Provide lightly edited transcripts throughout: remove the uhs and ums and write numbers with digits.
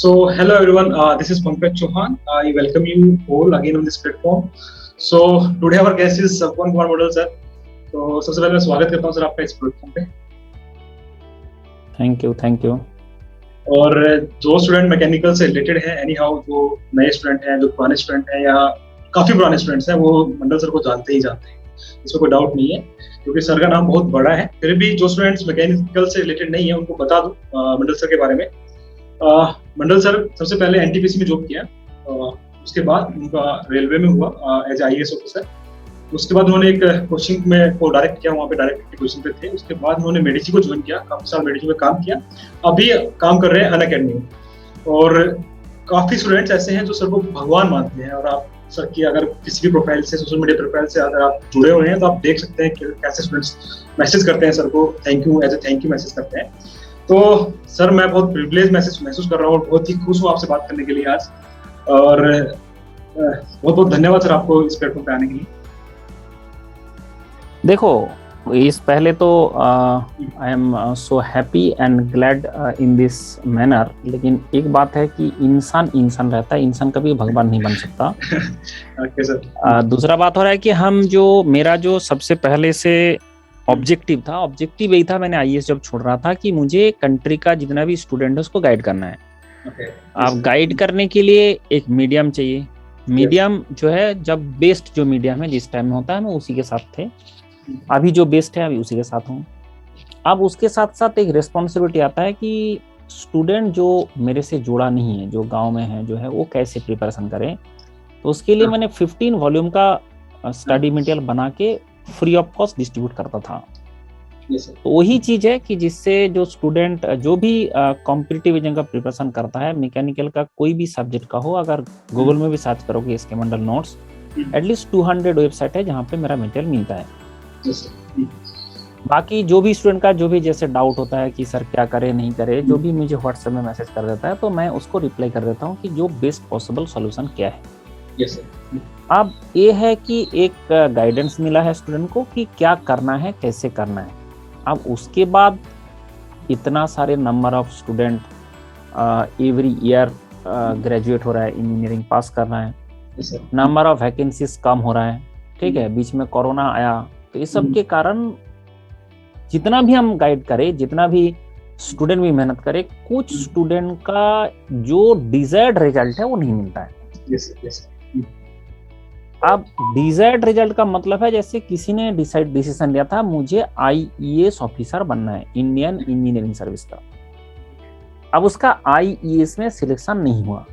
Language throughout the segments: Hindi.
Hello everyone, this is Pankaj Chauhan. I welcome you all again on this platform. Today our guest is Sapwan Kumar Modal sir. तो सबसे पहले मैं स्वागत करता हूँ सर आपका इस प्लेटफॉर्म पे। Thank you. और जो स्टूडेंट मैकेनिकल से रिलेटेड है, एनी हाउ, जो नए स्टूडेंट हैं, जो पुराने स्टूडेंट हैं या काफी पुराने स्टूडेंट्स हैं, वो मंडल सर को जानते ही जानते हैं, इसमें कोई डाउट नहीं है, क्योंकि सर का नाम बहुत बड़ा है। फिर भी जो स्टूडेंट्स मैकेनिकल से रिलेटेड नहीं है उनको बता दूं मंडल सर के बारे में। मंडल सर सबसे पहले एनटीपीसी में जॉब किया, उसके बाद उनका रेलवे में हुआ एज आईएएस ऑफिसर। उसके बाद उन्होंने एक कोचिंग में को डायरेक्ट किया, वहाँ पे डायरेक्ट कोचिंग पे थे। उसके बाद उन्होंने मेडिची को ज्वाइन किया, काफी साल मेडिची में काम किया, अभी काम कर रहे हैं अनअकैडमी में। और काफी स्टूडेंट्स ऐसे हैं जो सर को भगवान मानते हैं, और आप सर की अगर किसी भी प्रोफाइल से, सोशल मीडिया प्रोफाइल से अगर आप जुड़े हुए हैं तो आप देख सकते हैं कि कैसे स्टूडेंट्स मैसेज करते हैं सर को, thank you, as a thank you message करते हैं। तो सर मैं बहुत प्रिविलेज महसूस कर रहा हूँ और बहुत ही खुश हूँ आपसे बात करने के लिए आज, और बहुत बहुत धन्यवाद सर आपको इस प्लेटफॉर्म पे आने के लिए। देखो, इस पहले तो I am so happy and glad in this manner, लेकिन एक बात है कि इंसान रहता है, इंसान कभी भगवान नहीं बन सकता। Okay sir. दूसरा बात हो रहा है कि मेरा जो सबसे पहले से ऑब्जेक्टिव यही था, मैंने आईएएस जब छोड़ रहा था, कि मुझे कंट्री का जितना भी स्टूडेंट है उसको गाइड करना है। आप गाइड करने के लिए एक मीडियम चाहिए। मीडियम जो है, जब बेस्ट जो मीडियम है जिस टाइम में होता है, मैं उसी के साथ थे। अभी जो बेस्ट है अभी उसी के साथ हूँ। अब उसके साथ साथ एक रिस्पॉन्सिबिलिटी आता है कि स्टूडेंट जो मेरे से जुड़ा नहीं है, जो गांव में है, जो है वो कैसे प्रिपरेशन करें। तो उसके लिए मैंने 15 वॉल्यूम का स्टडी मटेरियल बना के फ्री ऑफ कॉस्ट डिस्ट्रीब्यूट करता था। तो वही चीज है कि जिससे जो स्टूडेंट जो भी कॉम्पिटिटिव एग्जाम का प्रिपरेशन करता है, मैकेनिकल का कोई भी सब्जेक्ट का हो, अगर गूगल में भी सर्च करोगे इसके मंडल नोट्स, एटलीस्ट 200 वेबसाइट है जहाँ पे मेरा मटेरियल मिलता है। बाकी जो भी स्टूडेंट का जो भी जैसे डाउट होता है कि सर क्या करे नहीं करे, जो भी मुझे व्हाट्सएप में मैसेज कर देता है, तो मैं उसको रिप्लाई कर देता हूँ कि जो बेस्ट पॉसिबल सॉल्यूशन क्या है। अब ये है कि एक गाइडेंस मिला है स्टूडेंट को कि क्या करना है, कैसे करना है। अब उसके बाद इतना सारे number of student every year graduate हो रहा है, इंजीनियरिंग पास कर रहा है, नंबर ऑफ वैकेंसीज कम हो रहा है, ठीक है। बीच में कोरोना आया, तो इस सब के कारण जितना भी हम गाइड करें, जितना भी स्टूडेंट भी मेहनत करे, कुछ स्टूडेंट का जो डिजायर्ड रिजल्ट है वो नहीं मिलता है। अब डिजायर्ड रिजल्ट का मतलब है, जैसे किसी ने डिसीजन लिया था मुझे आईएएस ऑफिसर बनना है, इंडियन इंजीनियरिंग सर्विस का। अब उसका आईएएस में सिलेक्शन नहीं हुआ।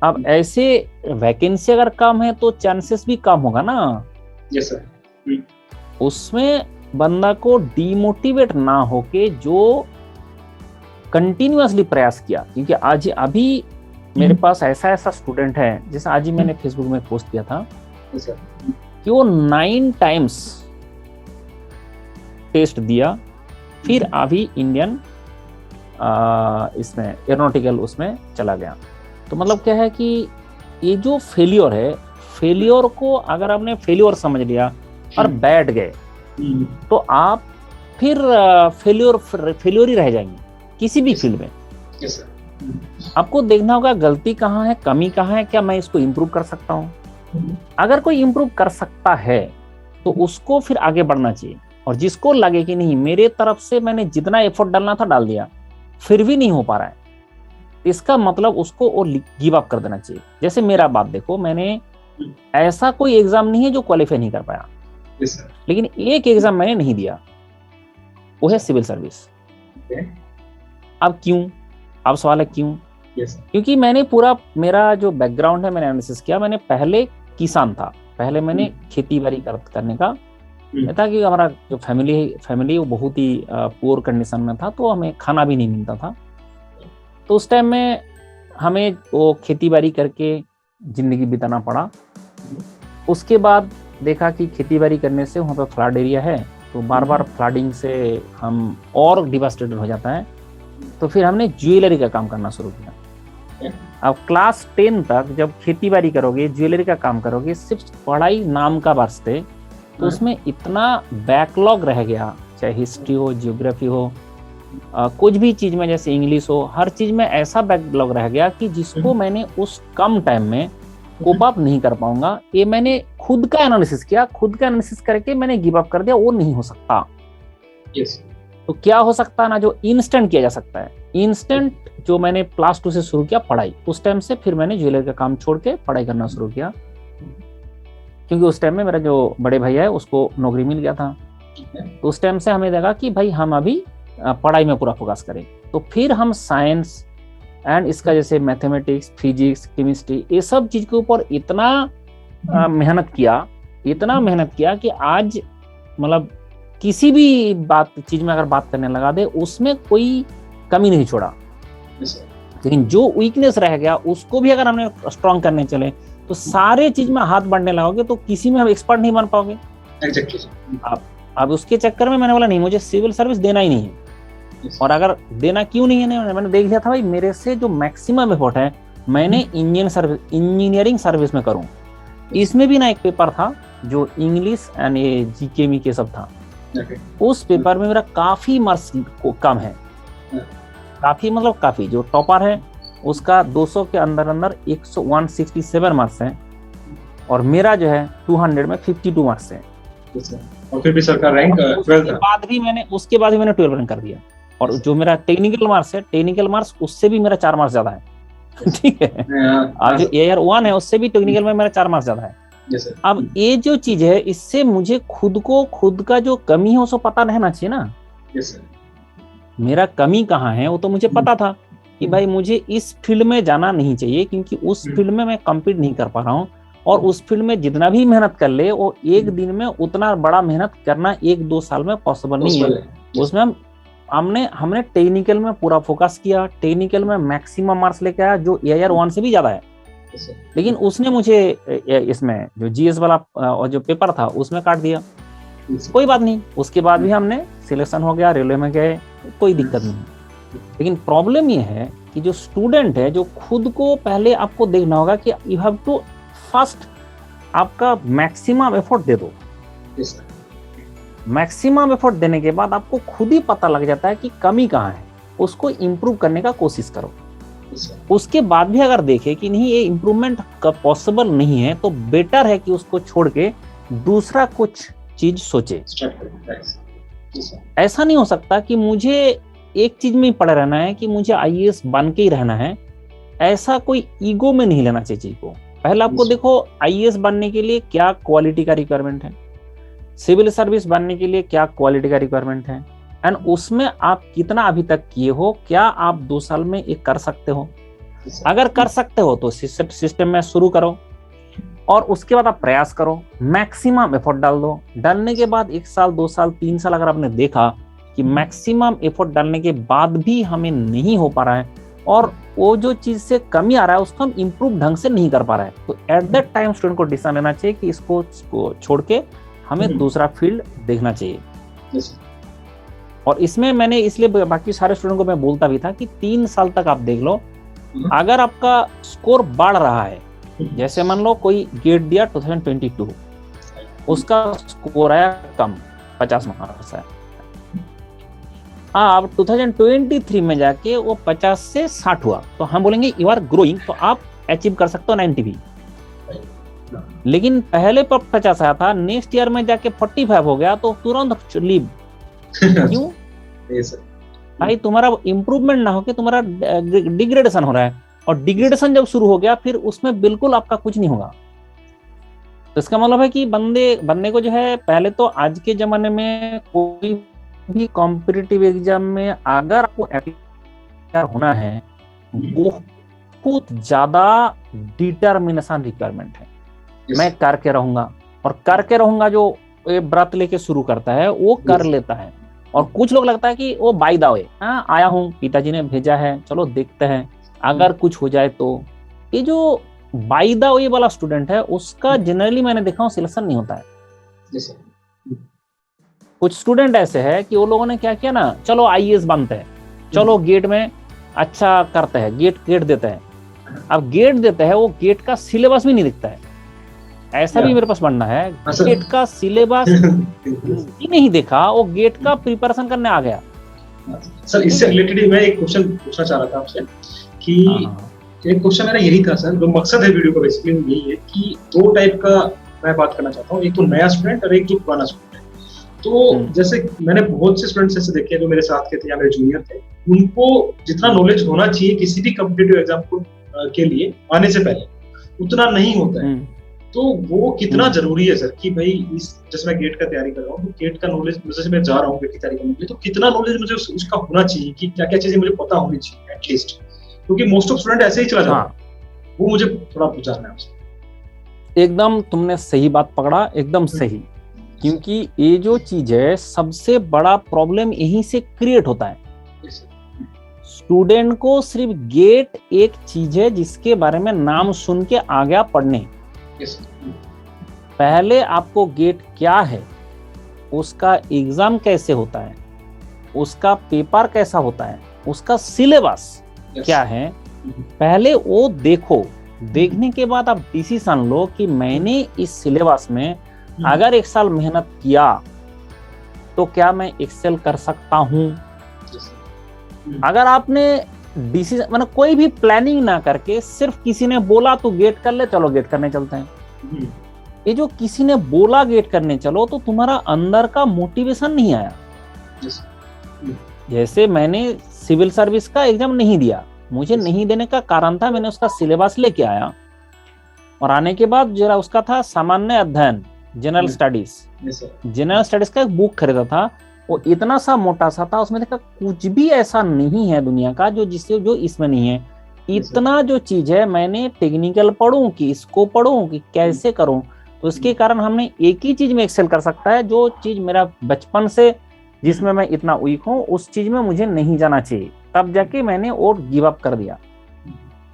अब ऐसे वैकेंसी अगर कम है तो चांसेस भी कम होगा ना। Yes sir. उसमें बंदा को डिमोटिवेट ना होके जो कंटिन्यूअसली प्रयास किया, क्योंकि आज अभी मेरे पास ऐसा स्टूडेंट है, जैसे आज ही मैंने फेसबुक में पोस्ट किया था कि वो 9 टाइम्स टेस्ट दिया, फिर अभी इंडियन इसमें एरोनॉटिकल उसमें चला गया। तो मतलब क्या है कि ये जो फेलियर है, फेलियर को अगर आपने फेलियर समझ लिया और बैठ गए, तो आप फिर फेलियर ही रह जाएंगे किसी भी फील्ड में। आपको देखना होगा गलती कहाँ है, कमी कहाँ है, क्या मैं इसको इम्प्रूव कर सकता हूँ। अगर कोई इम्प्रूव कर सकता है तो उसको फिर आगे बढ़ना चाहिए। और जिसको लगे कि नहीं, मेरे तरफ से मैंने जितना एफर्ट डालना था डाल दिया, फिर भी नहीं हो पा रहा है, इसका मतलब उसको और गिव अप कर देना चाहिए। जैसे मेरा बात देखो, मैंने ऐसा कोई एग्जाम नहीं है जो क्वालिफाई नहीं कर पाया, लेकिन एक एग्जाम मैंने नहीं दिया, वो है सिविल सर्विस। अब क्यों? अब सवाल है क्यों? क्योंकि मैंने पूरा मेरा जो बैकग्राउंड है मैंने एनालिसिस किया। मैंने पहले किसान था, पहले मैंने खेती बाड़ी करने का था, कि हमारा जो फैमिली वो बहुत ही पुअर कंडीशन में था, तो हमें खाना भी नहीं मिलता था। तो उस टाइम में हमें वो खेती बाड़ी करके जिंदगी बिताना पड़ा। उसके बाद देखा कि खेती बाड़ी करने से वहाँ पर फ्लड एरिया है, तो बार बार फ्लडिंग से हम और डिवास्टेटेड हो जाता है। तो फिर हमने ज्वेलरी का काम करना शुरू किया। अब क्लास 10 तक जब खेती बाड़ी करोगे, ज्वेलरी का काम करोगे, सिर्फ पढ़ाई नाम का वास्ते, तो उसमें इतना बैकलॉग रह गया, चाहे हिस्ट्री हो, ज्योग्राफी हो, कुछ भी चीज में, जैसे इंग्लिश हो, हर चीज में ऐसा बैकलॉग रह गया कि जिसको मैंने उस कम टाइम में कोप अप नहीं कर पाऊंगा। ये मैंने खुद का एनालिसिस किया, खुद का एनालिसिस करके मैंने गिव अप कर दिया, वो नहीं हो सकता। यस तो क्या हो सकता है ना, जो इंस्टेंट किया जा सकता है, इंस्टेंट जो मैंने क्लास 2 से शुरू किया पढ़ाई, उस टाइम से फिर मैंने ज्वेलरी का काम छोड़ के पढ़ाई करना शुरू किया, क्योंकि उस टाइम में मेरा जो बड़े भैया है उसको नौकरी मिल गया था। तो उस टाइम से हमें लगा कि भाई हम अभी पढ़ाई में पूरा फोकस करें। तो फिर हम साइंस एंड इसका जैसे मैथमेटिक्स, फिजिक्स, केमिस्ट्री, ये सब चीज के ऊपर इतना मेहनत किया कि आज मतलब किसी भी चीज में अगर बात करने लगा दे उसमें कोई कमी नहीं छोड़ा। लेकिन जो वीकनेस रह गया उसको भी अगर हमने स्ट्रॉन्ग करने चले तो सारे चीज में हाथ बढ़ने लगोगे तो किसी में हम एक्सपर्ट नहीं बन पाओगे। अब उसके चक्कर में मैंने बोला नहीं, मुझे सिविल सर्विस देना ही नहीं है। और अगर देना क्यों नहीं है, मैंने देख लिया था भाई मेरे से जो मैक्सिमम एफर्ट है मैंने इंजीनियरिंग सर्विस में करूं। इसमें भी ना एक पेपर था जो इंग्लिश एंड ये जीके मी के सब था, उस पेपर में मेरा काफी मार्क्स कम है, काफी मतलब काफी। जो टॉपर है उसका 200 के अंदर 167 मार्क्स है और मेरा जो है 200 में 52 मार्क्स है। और फिर भी सरकार रैंक 12 था। उसके बाद भी मैंने 12 रैंक कर दिया। और जो मेरा टेक्निकल मार्क्स है, टेक्निकल मार्क्स उससे भी मेरा 4 मार्क्स ज्यादा है। ठीक है, अब जो एयर 1 है उससे भी टेक्निकल में मेरा 4 मार्क्स ज्यादा है। अब ये जो चीज है इससे मुझे खुद का जो कमी है उसको पता रहना चाहिए ना। मेरा कमी कहाँ है वो तो मुझे पता था कि भाई मुझे इस फील्ड में जाना नहीं चाहिए, क्योंकि उस फील्ड में मैं कम्पीट नहीं कर पा रहा हूँ। और उस फील्ड में जितना भी मेहनत कर ले वो एक दिन में उतना बड़ा मेहनत करना 1-2 साल में पॉसिबल नहीं है। उसमें हमने टेक्निकल में पूरा फोकस किया, टेक्निकल में मैक्सिमम मार्क्स लेके आया जो एयर 1 से भी ज्यादा है। लेकिन उसने मुझे इसमें जो जीएस वाला और जो पेपर था उसमें काट दिया। कोई बात नहीं, उसके बाद भी हमने सिलेक्शन हो गया, रेलवे में गए, कोई दिक्कत नहीं। लेकिन प्रॉब्लम ये है कि जो स्टूडेंट है, जो खुद को पहले आपको देखना होगा कि यू हैव टू फर्स्ट आपका मैक्सिमम एफर्ट दे दो। मैक्सिमम एफर्ट देने के बाद आपको खुद ही पता लग जाता है कि कमी कहाँ है, उसको इम्प्रूव करने का कोशिश करो। उसके बाद भी अगर देखे कि नहीं ये इम्प्रूवमेंट पॉसिबल नहीं है तो बेटर है कि उसको छोड़ के दूसरा कुछ चीज सोचे। ऐसा नहीं हो सकता कि मुझे एक चीज में ही पड़े रहना है कि मुझे आईएएस बन के ही रहना है। ऐसा कोई ईगो में नहीं लेना चाहिए चीज को। पहले आपको देखो आईएएस बनने के लिए क्या क्वालिटी का रिक्वायरमेंट है, सिविल सर्विस बनने के लिए क्या क्वालिटी का रिक्वायरमेंट है, एंड उसमें आप कितना अभी तक किए हो, क्या आप 2 साल में ये कर सकते हो। अगर कर सकते हो तो सिस्टम में शुरू करो और उसके बाद आप प्रयास करो, मैक्सिमम एफर्ट डाल दो। डालने के बाद 1 साल 2 साल 3 साल अगर आपने देखा कि मैक्सिमम एफर्ट डालने के बाद भी हमें नहीं हो पा रहा है और वो जो चीज से कमी आ रहा है उसको हम इम्प्रूव ढंग से नहीं कर पा रहे हैं, तो एट दैट टाइम स्टूडेंट को डिसीजन लेना चाहिए कि इसको छोड़ के हमें दूसरा फील्ड देखना चाहिए। और इसमें मैंने इसलिए बाकी सारे स्टूडेंट को मैं बोलता भी था कि 3 साल तक आप देख लो, अगर आपका स्कोर बढ़ रहा है, जैसे मान लो कोई गेट दिया 2022, उसका स्कोर आया कम 50 मार्क्स है, आप 2023 में जाके वो 50 से 60 हुआ तो हम बोलेंगे यू आर ग्रोइंग, तो आप अचीव कर सकते हो 90 भी। लेकिन पहले पर 50 आया था, नेक्स्ट ईयर में जाके 45 हो गया तो तुरंत लीव। क्यों भाई, तुम्हारा इम्प्रूवमेंट ना होके तुम्हारा डिग्रेडेशन हो रहा है, और डिग्रेडेशन जब शुरू हो गया फिर उसमें बिल्कुल आपका कुछ नहीं होगा। तो इसका मतलब है कि बंदे को जो है, पहले तो आज के जमाने में कोई भी कॉम्पिटिटिव एग्जाम में अगर आपको अपियर होना है, बहुत ज्यादा डिटर्मिनेशन रिक्वायरमेंट है। मैं करके रहूंगा, और करके रहूंगा जो व्रत लेके शुरू करता है वो कर लेता है। और कुछ लोग लगता है कि वो बाय द वे, हाँ आया हूँ, पिताजी ने भेजा है, चलो देखते हैं अगर कुछ हो जाए तो। ये जो बाय द वे वाला स्टूडेंट है उसका जनरली मैंने देखा हूँ सिलेक्शन नहीं होता है। कुछ स्टूडेंट ऐसे है कि वो लोगों ने क्या किया ना, चलो आईएएस बनते हैं, चलो गेट में अच्छा करते हैं, गेट देते हैं। अब गेट देते हैं, वो गेट का सिलेबस भी नहीं दिखता है। ऐसा भी मेरे पास बनना है, गेट का सिलेबस ही नहीं देखा, वो गेट का प्रिपरेशन करने आ गया। सर ठीक इससे है। रिलेटेड मैं एक क्वेश्चन पूछना चाह रहा था आपसे कि हाँ एक क्वेश्चन मेरा यही था सर, जो मकसद है वीडियो का बेसिकली यही है कि दो टाइप का मैं बात करना चाहता हूँ, एक तो नया स्टूडेंट और एक जो पुराना स्टूडेंट है। तो जैसे मैंने बहुत से स्टूडेंट्स ऐसे देखे हैं जो मेरे साथ के थे या मेरे जूनियर थे, उनको जितना नॉलेज होना चाहिए किसी भी कॉम्पिटिटिव एग्जाम को के लिए आने से पहले उतना नहीं होता है। तो वो कितना जरूरी है सर कि भाई इस जैसे मैं गेट का तैयारी कर रहा हूँ, तो गेट का नॉलेज जैसे मैं जा रहा हूँ गेट की तैयारी करने के लिए, तो कितना नॉलेज मुझे उसका होना चाहिए कि क्या क्या चीजें मुझे पता होनी चाहिए एटलीस्ट, क्योंकि मोस्ट ऑफ स्टूडेंट ऐसे ही चला जाता है। वो मुझे थोड़ा जानना है आपसे। एकदम तुमने सही बात पकड़ा, एकदम सही। क्योंकि ये जो चीज है सबसे बड़ा प्रॉब्लम यहीं से क्रिएट होता है। स्टूडेंट को सिर्फ गेट एक चीज है जिसके बारे में नाम सुन के आ गया पढ़ने। पहले आपको गेट क्या है, उसका एग्जाम कैसे होता है, उसका पेपर कैसा होता है, उसका सिलेबस क्या है, पहले वो देखो। देखने के बाद आप डिसीजन लो कि मैंने इस सिलेबस में अगर एक साल मेहनत किया तो क्या मैं एक्सेल कर सकता हूं। अगर आपने डिसीजन मतलब कोई भी प्लानिंग ना करके सिर्फ किसी ने बोला तो गेट कर ले, चलो गेट करने चलते हैं, ये जो किसी ने बोला गेट करने चलो तो तुम्हारा अंदर का मोटिवेशन नहीं आया। जैसे मैंने सिविल सर्विस का एग्जाम नहीं दिया, मुझे नहीं देने का कारण था मैंने उसका सिलेबस लेके आया और आने के बाद जरा उसका था सामान्य अध्ययन, जनरल स्टडीज। जनरल स्टडीज का एक बुक खरीदा था, वो इतना सा मोटा सा था, उसमें देखा कुछ भी ऐसा नहीं है दुनिया का जो जिससे जो इसमें नहीं है। इतना जो चीज है मैंने टेक्निकल पढ़ूं कि इसको पढ़ूं कि कैसे करूं, तो इसके कारण हमने एक ही चीज में एक्सेल कर सकता है। जो चीज मेरा बचपन से जिसमें मैं इतना वीक हूं उस चीज में मुझे नहीं जाना चाहिए, तब जाके मैंने और गिव अप कर दिया।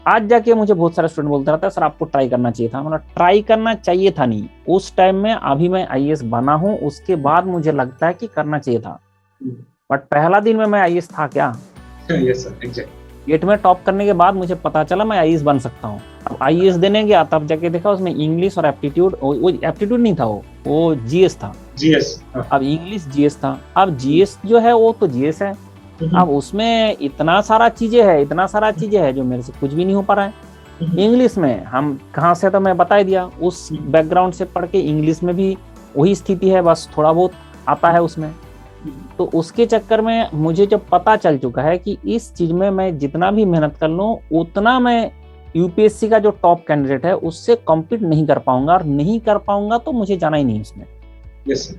आज जाके मुझे बहुत सारे स्टूडेंट बोलते रहता है सर आपको ट्राई करना चाहिए था। मतलब ट्राई करना चाहिए था नहीं उस टाइम में, अभी मैं आईएएस बना हूं उसके बाद मुझे लगता है कि करना चाहिए था, बट पहला दिन में मैं आईएएस था क्या? Yes sir, exactly. गेट में टॉप करने के बाद मुझे पता चला मैं आईएएस बन सकता हूँ। अब आईएएस देने गया तब जाके देखा उसमें इंग्लिश और एप्टीट्यूड, वो एप्टीट्यूड नहीं था, वो जीएस था। जीएस, अब इंग्लिश जीएस था। अब जीएस जो है वो तो जीएस है, अब उसमें इतना सारा चीजें है जो मेरे से कुछ भी नहीं हो पा रहा है। इंग्लिश में हम कहाँ से, तो मैं बता ही दिया, उस बैकग्राउंड से पढ़ के इंग्लिश में भी वही स्थिति है, बस थोड़ा बहुत आता है उसमें। तो उसके चक्कर में मुझे जब पता चल चुका है कि इस चीज में मैं जितना भी मेहनत कर लूं उतना मैं यूपीएससी का जो टॉप कैंडिडेट है उससे कॉम्पीट नहीं कर पाऊंगा, और नहीं कर पाऊंगा तो मुझे जाना ही नहीं उसमें। यस,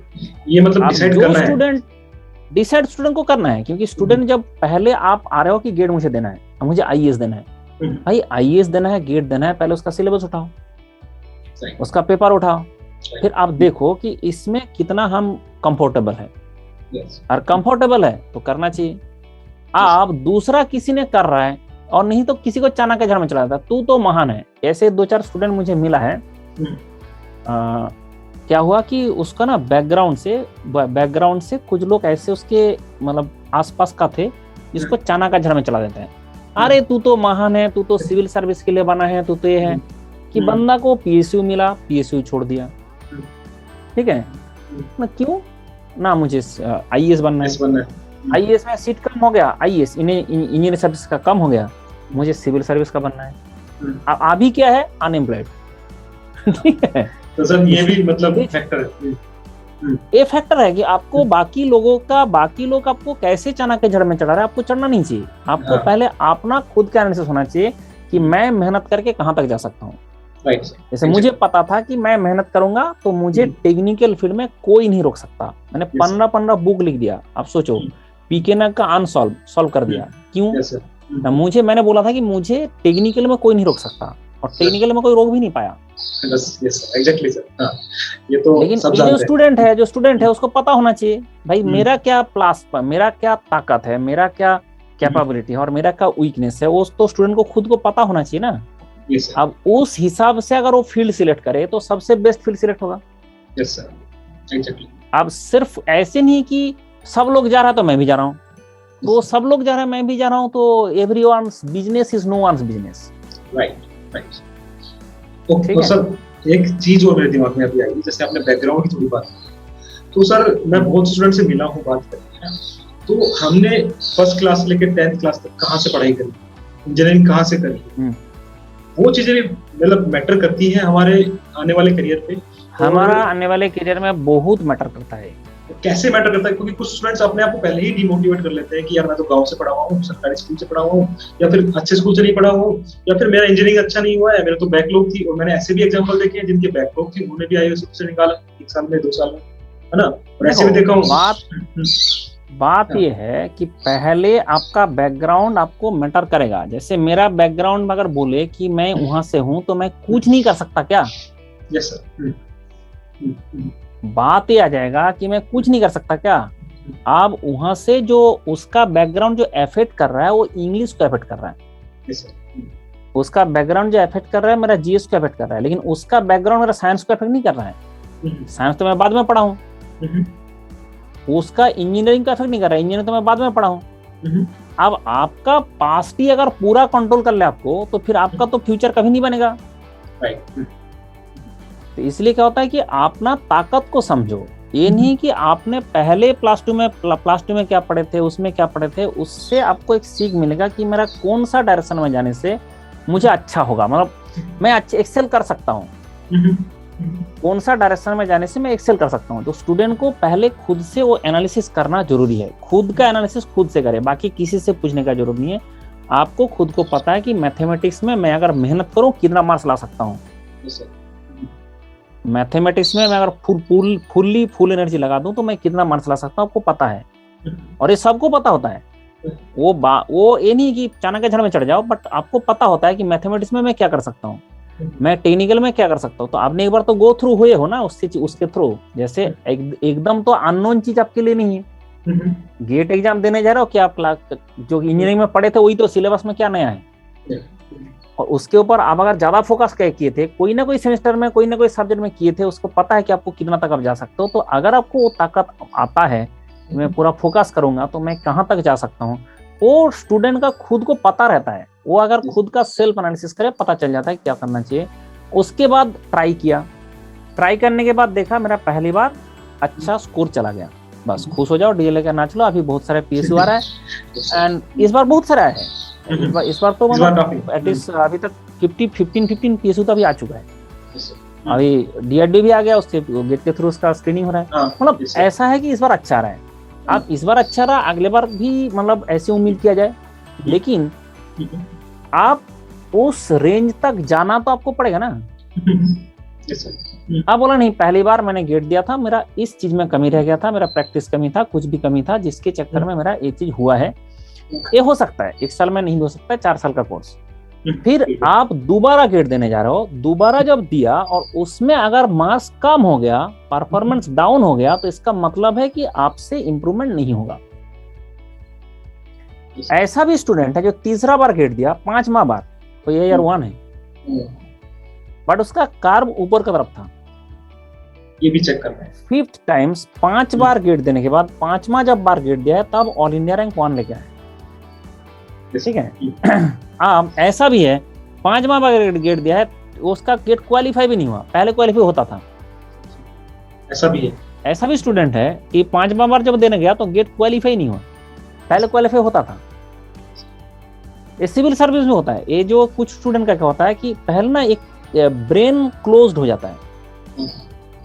ये मतलब डिसाइड करना है। स्टूडेंट को करना है, क्योंकि स्टूडेंट जब पहले आप आ रहे हो कि गेट मुझे देना है, मुझे आईएएस देना है, भाई आईएएस देना है, गेट देना है, पहले उसका सिलेबस उठाओ, उसका पेपर उठाओ, फिर आप देखो कि इसमें कितना हम कंफर्टेबल है। और कंफर्टेबल है तो करना चाहिए। आप दूसरा किसी ने कर रहा है और नहीं तो किसी को चाना के घर में चला जाता, तू तो महान है। ऐसे 2-4 स्टूडेंट मुझे मिला है। क्या हुआ कि उसका ना बैकग्राउंड से कुछ लोग ऐसे उसके मतलब आसपास का थे जिसको चाना का झड़ में चला देते हैं। अरे तू तो महान है, तू तो सिविल सर्विस के लिए बना है, तू तो ये है कि बंदा को पीएसयू मिला, पीएसयू छोड़ दिया। ठीक है ना, क्यों ना, मुझे आईएएस बनना है, आईएएस में सीट कम हो गया, आईएएस इंजीनियर सर्विस का कम हो गया, मुझे सिविल सर्विस का बनना है। अब अभी क्या है, अनएम्प्लॉयड। ठीक है, तो सर ये भी मतलब फैक्टर है। ये फैक्टर है कि आपको बाकी लोग आपको कैसे चना के जड़ में चढ़ा रहा है, आपको चढ़ना नहीं चाहिए। आपको पहले अपना खुद का एनालिसिस होना चाहिए कि मैं मेहनत करके कहां तक जा सकता हूँ। जैसे मुझे पता था कि मैं मेहनत करूंगा तो मुझे टेक्निकल फील्ड में कोई नहीं रोक सकता। मैंने 15 बुक लिख दिया। आप सोचो, पीकेना का अनसॉल्व कर दिया। क्यों? मैंने बोला था कि मुझे टेक्निकल में कोई नहीं रोक सकता, और टेक्निकल में कोई रोक भी नहीं पाया। Exactly sir. ये तो लेकिन जो स्टूडेंट है उसको पता होना चाहिए भाई मेरा क्या प्लस, मेरा क्या ताकत है, मेरा क्या कैपेबिलिटी है और मेरा क्या वीकनेस है, वो तो स्टूडेंट को खुद को पता होना चाहिए ना। अब उस हिसाब से अगर वो फील्ड सिलेक्ट करे तो सबसे बेस्ट फील्ड सिलेक्ट होगा। Yes sir, exactly. अब सिर्फ ऐसे नहीं कि सब लोग जा रहा है तो मैं भी जा रहा हूँ, तो सब लोग जा रहा है मैं भी जा रहा हूँ, तो everyone's business is no one's business. Right. तो सर एक चीज और मेरे दिमाग में अभी आई, जैसे आपने बैकग्राउंड की थोड़ी बात की, तो सर मैं बहुत स्टूडेंट से मिला हूँ, बात करते हैं, तो हमने फर्स्ट क्लास से लेकर 10th क्लास तक कहाँ से पढ़ाई करी, इंजीनियरिंग कहाँ से करी, वो चीजें मतलब मैटर करती हैं हमारे आने वाले करियर पे। हमारा आने वाले करियर में बहुत मैटर करता है। कैसे मैटर करता है? क्योंकि कुछ स्टूडेंट्स अपने आप को पहले ही डिमोटिवेट कर लेते हैं कि यार मैं तो गांव से पढ़ा हुआ हूँ, सरकारी स्कूल से पढ़ा हुआ हूँ, या फिर अच्छे स्कूल से नहीं पढ़ा हुआ हूँ, या फिर मेरा इंजीनियरिंग अच्छा नहीं हुआ है, मेरा तो बैकलॉग थी। और मैंने ऐसे भी एग्जांपल देखे हैं जिनके बैकलॉग थी, उन्होंने भी आईएएस से निकाला 1 साल में 2 साल में, है ना। और ऐसे भी देखा हूँ। बात ये है कि पहले आपका बैकग्राउंड आपको मैटर करेगा। जैसे मेरा बैकग्राउंड अगर बोले कि मैं वहां से हूं तो मैं कुछ नहीं कर सकता क्या? Yes sir. बात ये आ जाएगा कि मैं कुछ नहीं कर सकता क्या? अब वहां से जो उसका बैकग्राउंड जो एफेक्ट कर रहा है वो इंग्लिश को एफेक्ट कर रहा है। Yes sir. उसका बैकग्राउंड जो एफेक्ट कर रहा है मेरा जीएस को एफेक्ट कर रहा है, लेकिन उसका बैकग्राउंड मेरा साइंस को एफेक्ट नहीं कर रहा है। साइंस तो मैं बाद में पढ़ा हूँ। उसका इंजीनियरिंग का इफेक्ट नहीं कर रहा है, इंजीनियरिंग तो मैं बाद में पढ़ा हूँ। अब आपका पास्ट ही अगर पूरा कंट्रोल कर ले आपको, तो फिर आपका तो फ्यूचर कभी नहीं बनेगा। तो इसलिए क्या होता है कि आप ना ताकत को समझो। ये नहीं कि आपने पहले प्लस टू में क्या पढ़े थे, उसमें क्या पढ़े थे, उससे आपको एक सीख मिलेगा कि मेरा कौन सा डायरेक्शन में जाने से मुझे अच्छा होगा, मतलब मैं अच्छे एक्सेल कर सकता हूँ, कौन सा डायरेक्शन में जाने से मैं एक्सेल कर सकता हूँ। तो स्टूडेंट को पहले खुद से वो एनालिसिस करना जरूरी है। खुद का एनालिसिस खुद से करे, बाकी किसी से पूछने का जरूरत नहीं है। आपको खुद को पता है कि मैथमेटिक्स में मैं अगर मेहनत करूँ कितना मार्क्स ला सकता हूँ। मैथमेटिक्स में मैं अगर फुल एनर्जी लगा दूं तो मैं कितना मार्क्स ला सकता हूँ, आपको पता है। और ये सबको पता होता है। वो ये नहीं कि चाणक्य झाड़ में चढ़ जाओ, बट आपको पता होता है कि मैथमेटिक्स में मैं क्या कर सकता हूँ, मैं टेक्निकल में क्या कर सकता हूँ। तो आपने एक बार तो गो थ्रू हुए हो ना उसके थ्रू। जैसे एकदम तो अननोन चीज आपके लिए नहीं है। गेट एग्जाम देने जा रहे हो, क्या आप जो इंजीनियरिंग में पढ़े थे वही तो सिलेबस में क्या नया है, और उसके ऊपर आप अगर ज्यादा फोकस किए थे, कोई ना कोई सेमेस्टर में कोई ना कोई सब्जेक्ट में किए थे, उसको पता है कि आपको कितना तक आप जा सकते हो। तो अगर आपको वो ताकत आता है, मैं पूरा फोकस करूंगा तो मैं कहाँ तक जा सकता हूँ, वो स्टूडेंट का खुद को पता रहता है। वो अगर खुद का सेल्फ एनालिसिस करे, पता चल जाता है क्या करना चाहिए। उसके बाद ट्राई किया, ट्राई करने के बाद देखा मेरा पहली बार अच्छा स्कोर चला गया, बस खुश हो जाओ, डीएल लेकर नाच लो। अभी बहुत सारे पीएसयू आ रहा है, एंड इस बार बहुत सारा है। इस बार तो मतलब एटलीस्ट अभी तक 15 पीएसयू तो अभी आ चुका है। अभी डीआरडी भी आ गया, उसके गेट के थ्रू उसका स्क्रीनिंग हो रहा है। मतलब ऐसा है कि इस बार अच्छा रहा है। अब इस बार अच्छा रहा, अगले बार भी मतलब ऐसी उम्मीद किया जाए, लेकिन आप उस रेंज तक जाना तो आपको पड़ेगा ना। आप बोला नहीं, पहली बार मैंने गेट दिया था, मेरा इस चीज में कमी रह गया था, मेरा प्रैक्टिस कमी था, कुछ भी कमी था, जिसके चक्कर में मेरा ये चीज हुआ है। ये हो सकता है 1 साल में नहीं हो सकता है, 4 साल का कोर्स। फिर आप दोबारा गेट देने जा रहे हो, दोबारा जब दिया और उसमें अगर मार्क्स कम हो गया, परफॉर्मेंस डाउन हो गया, तो इसका मतलब है कि आपसे इंप्रूवमेंट नहीं होगा। ऐसा भी स्टूडेंट है जो तीसरा बार गेट दिया, 5वां बार, तो ये ईयर 1 है, बट उसका कर्व ऊपर की तरफ था। ये भी चेक करना है। 5th टाइम्स 5 बार गेट देने के बाद 5वां जब बार गेट दिया है, तब ऑल इंडिया रैंक 1 लेके आए। ठीक है। ऐसा भी है 5वां बार गेट दिया है, उसका गेट क्वालिफाई भी नहीं हुआ, पहले क्वालिफाई होता था। ऐसा भी है, ऐसा भी स्टूडेंट है कि 5वां बार जब देने गया तो गेट क्वालिफाई नहीं हुआ, पहले क्वालिफाई होता था। ये सिविल सर्विस में होता है। ये जो कुछ स्टूडेंट का क्या होता है कि पहले ना एक ब्रेन क्लोज्ड हो जाता है,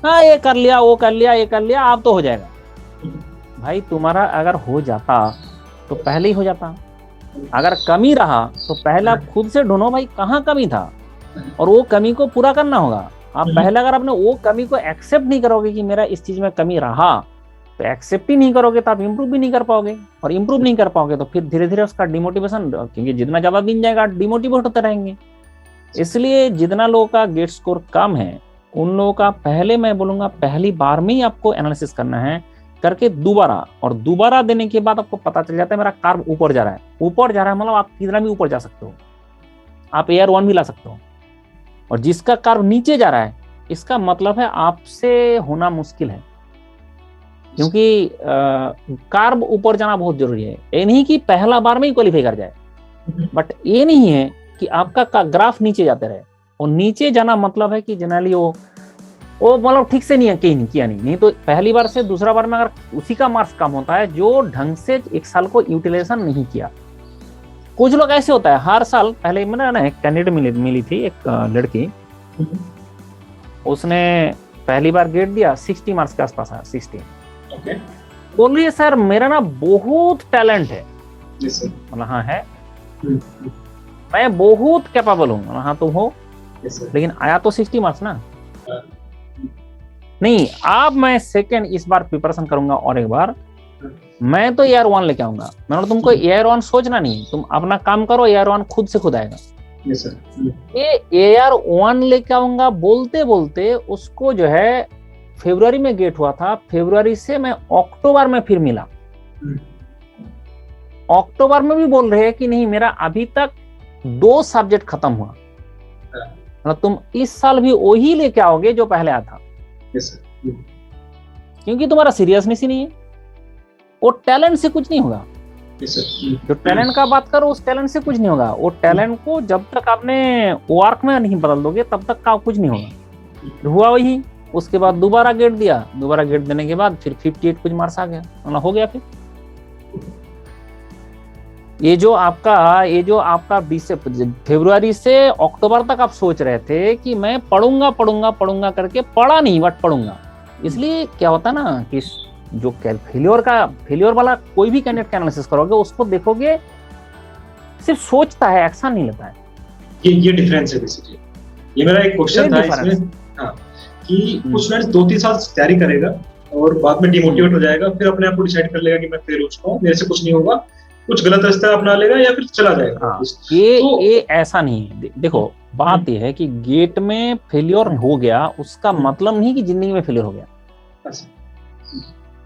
हाँ ये कर लिया, वो कर लिया, ये कर लिया, अब तो हो जाएगा। भाई तुम्हारा अगर हो जाता तो पहले ही हो जाता। अगर कमी रहा तो पहले आप खुद से ढूंढो भाई कहाँ कमी था, और वो कमी को पूरा करना होगा। आप पहले अगर आपने वो कमी को एक्सेप्ट नहीं करोगे कि मेरा इस चीज में कमी रहा, तो एक्सेप्ट ही नहीं करोगे तो आप इंप्रूव भी नहीं कर पाओगे, और इंप्रूव नहीं कर पाओगे तो फिर धीरे धीरे उसका डिमोटिवेशन, क्योंकि जितना ज्यादा दिन जाएगा डिमोटिवेट होते रहेंगे। इसलिए जितना लोगों का गेट स्कोर कम है, उन लोगों का पहले मैं बोलूंगा पहली बार में ही आपको एनालिसिस करना है, करके दोबारा देने के बाद आपको पता चल जाता है मेरा कर्व ऊपर जा रहा है। ऊपर जा रहा है मतलब आप कितना भी ऊपर जा सकते हो, आप ईयर 1 भी ला सकते हो। और जिसका कर्व नीचे जा रहा है, इसका मतलब है आपसे होना मुश्किल है, क्योंकि कर्व ऊपर जाना बहुत जरूरी है। ये नहीं कि पहला बार में ही क्वालिफाई कर जाए, बट ये नहीं है कि आपका ग्राफ नीचे जाते रहे। और नीचे जाना मतलब है कि जनरली वो वो मतलब ठीक से नहीं किया नहीं तो पहली बार से दूसरा बार में अगर उसी का मार्क्स कम होता है जो ढंग से एक साल को यूटिलाइजेशन नहीं किया। कुछ लोग ऐसे होता है हर साल, पहले मैंने ना एक कैंडिडेट मिली थी एक लड़की, उसने पहली बार गेट दिया 60 मार्क्स के आसपास आया, 60। ओके। बोल रही है सर मेरा ना बहुत टैलेंट है। मतलब हाँ है, मैं बहुत कैपेबल हूँ। हाँ तुम हो, लेकिन आया तो 60 मार्क्स ना। नहीं अब मैं सेकंड इस बार प्रिपरेशन करूंगा और एक बार मैं तो AR 1 लेके आऊंगा। मैंने तुमको AR 1 सोचना नहीं, तुम अपना काम करो, AR 1 खुद से खुद आएगा। ये AR 1 लेके आऊंगा बोलते बोलते उसको जो है फरवरी में गेट हुआ था, फरवरी से मैं अक्टूबर में फिर मिला। अक्टूबर में भी बोल रहे हैं कि नहीं मेरा अभी तक 2 सब्जेक्ट खत्म हुआ। मतलब तुम इस साल भी वही लेके आओगे जो पहले आया था, क्योंकि तुम्हारा सीरियसनेस ही नहीं है। वो टैलेंट से कुछ नहीं होगा। जो टैलेंट का बात करो उस टैलेंट से कुछ नहीं होगा। वो टैलेंट को जब तक आपने वर्क में नहीं बदल दोगे तब तक का कुछ नहीं होगा। हुआ वही, उसके बाद दोबारा गेट दिया, दोबारा गेट देने के बाद फिर 58 कुछ मार्क्स आ गया, हो गया। फिर ये जो आपका फरवरी से अक्टूबर तक आप सोच रहे थे कि मैं पढ़ूंगा करके पढ़ा नहीं, बट पढ़ूंगा। इसलिए क्या होता है ना कि जो फेलियर वाला कोई भी कैंडिडेट का एनालिसिस करोगे उसको देखोगे सिर्फ सोचता है, एक्शन नहीं लेता है। ये डिफरेंस है बेसिकली। ये मेरा एक क्वेश्चन था इसमें, हाँ, कि कुछ स्टूडेंट्स 2-3 साल तैयारी करेगा और बाद में डिमोटिवेट हो जाएगा, फिर अपने आप को डिसाइड कर लेगा कि मैं फेल हो चुका हूँ, मेरे से कुछ नहीं होगा, कुछ गलत रास्ता अपना लेगा या फिर चला जाएगा। हाँ, ये ऐसा नहीं है। देखो बात ये है कि गेट में फेलियर हो गया उसका मतलब नहीं कि जिंदगी में फेलियर हो गया।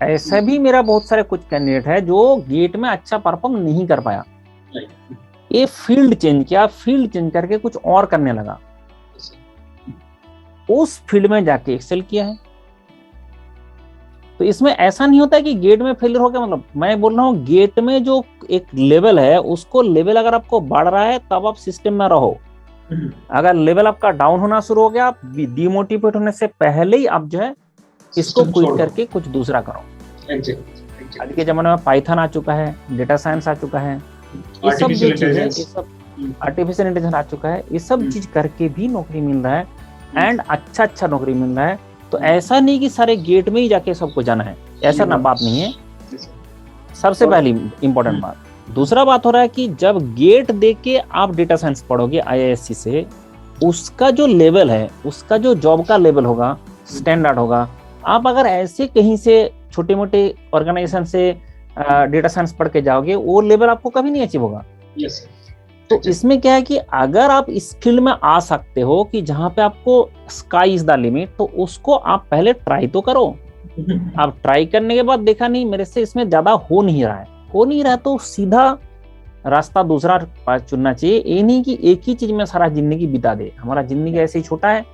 ऐसा भी मेरा बहुत सारे कुछ कैंडिडेट है जो गेट में अच्छा परफॉर्म नहीं कर पाया, ये फील्ड चेंज किया, फील्ड चेंज करके कुछ और करने लगा, उस फील्ड में जाके एक्सेल किया है। तो इसमें ऐसा नहीं होता है कि गेट में फेलियर हो गया मतलब, मैं बोल रहा हूँ गेट में जो एक लेवल है उसको लेवल अगर आपको बढ़ रहा है तब आप सिस्टम में रहो। अगर लेवल आपका डाउन होना शुरू हो गया, आप डिमोटिवेट होने से पहले ही आप जो है इसको क्विट करके कुछ दूसरा करो। आज के जमाने में पाइथन आ चुका है, डेटा साइंस आ चुका है, ये सब जो चीज है, ये सब आर्टिफिशियल इंटेलिजेंस आ चुका है, ये सब चीज करके भी नौकरी मिल रहा है एंड अच्छा नौकरी मिल रहा है। तो ऐसा नहीं कि सारे गेट में ही जाके सबको जाना है, ऐसा ना बात नहीं है। सबसे पहली इंपॉर्टेंट बात। दूसरा बात हो रहा है कि जब गेट देके आप डेटा साइंस पढ़ोगे IISc से, उसका जो लेवल है, उसका जो जॉब का लेवल होगा, स्टैंडर्ड होगा। आप अगर ऐसे कहीं से छोटे मोटे ऑर्गेनाइजेशन से डेटा साइंस पढ़ के जाओगे, वो लेवल आपको कभी नहीं अचीव होगा। तो इसमें क्या है कि अगर आप इस फील्ड में आ सकते हो कि जहां पे आपको स्काई इज द लिमिट, तो उसको आप पहले ट्राई तो करो। आप ट्राई करने के बाद देखा नहीं मेरे से इसमें ज्यादा हो नहीं रहा है तो सीधा रास्ता दूसरा चुनना चाहिए। ये नहीं कि एक ही चीज में सारा जिंदगी बिता दे, हमारा जिंदगी ऐसे ही छोटा है,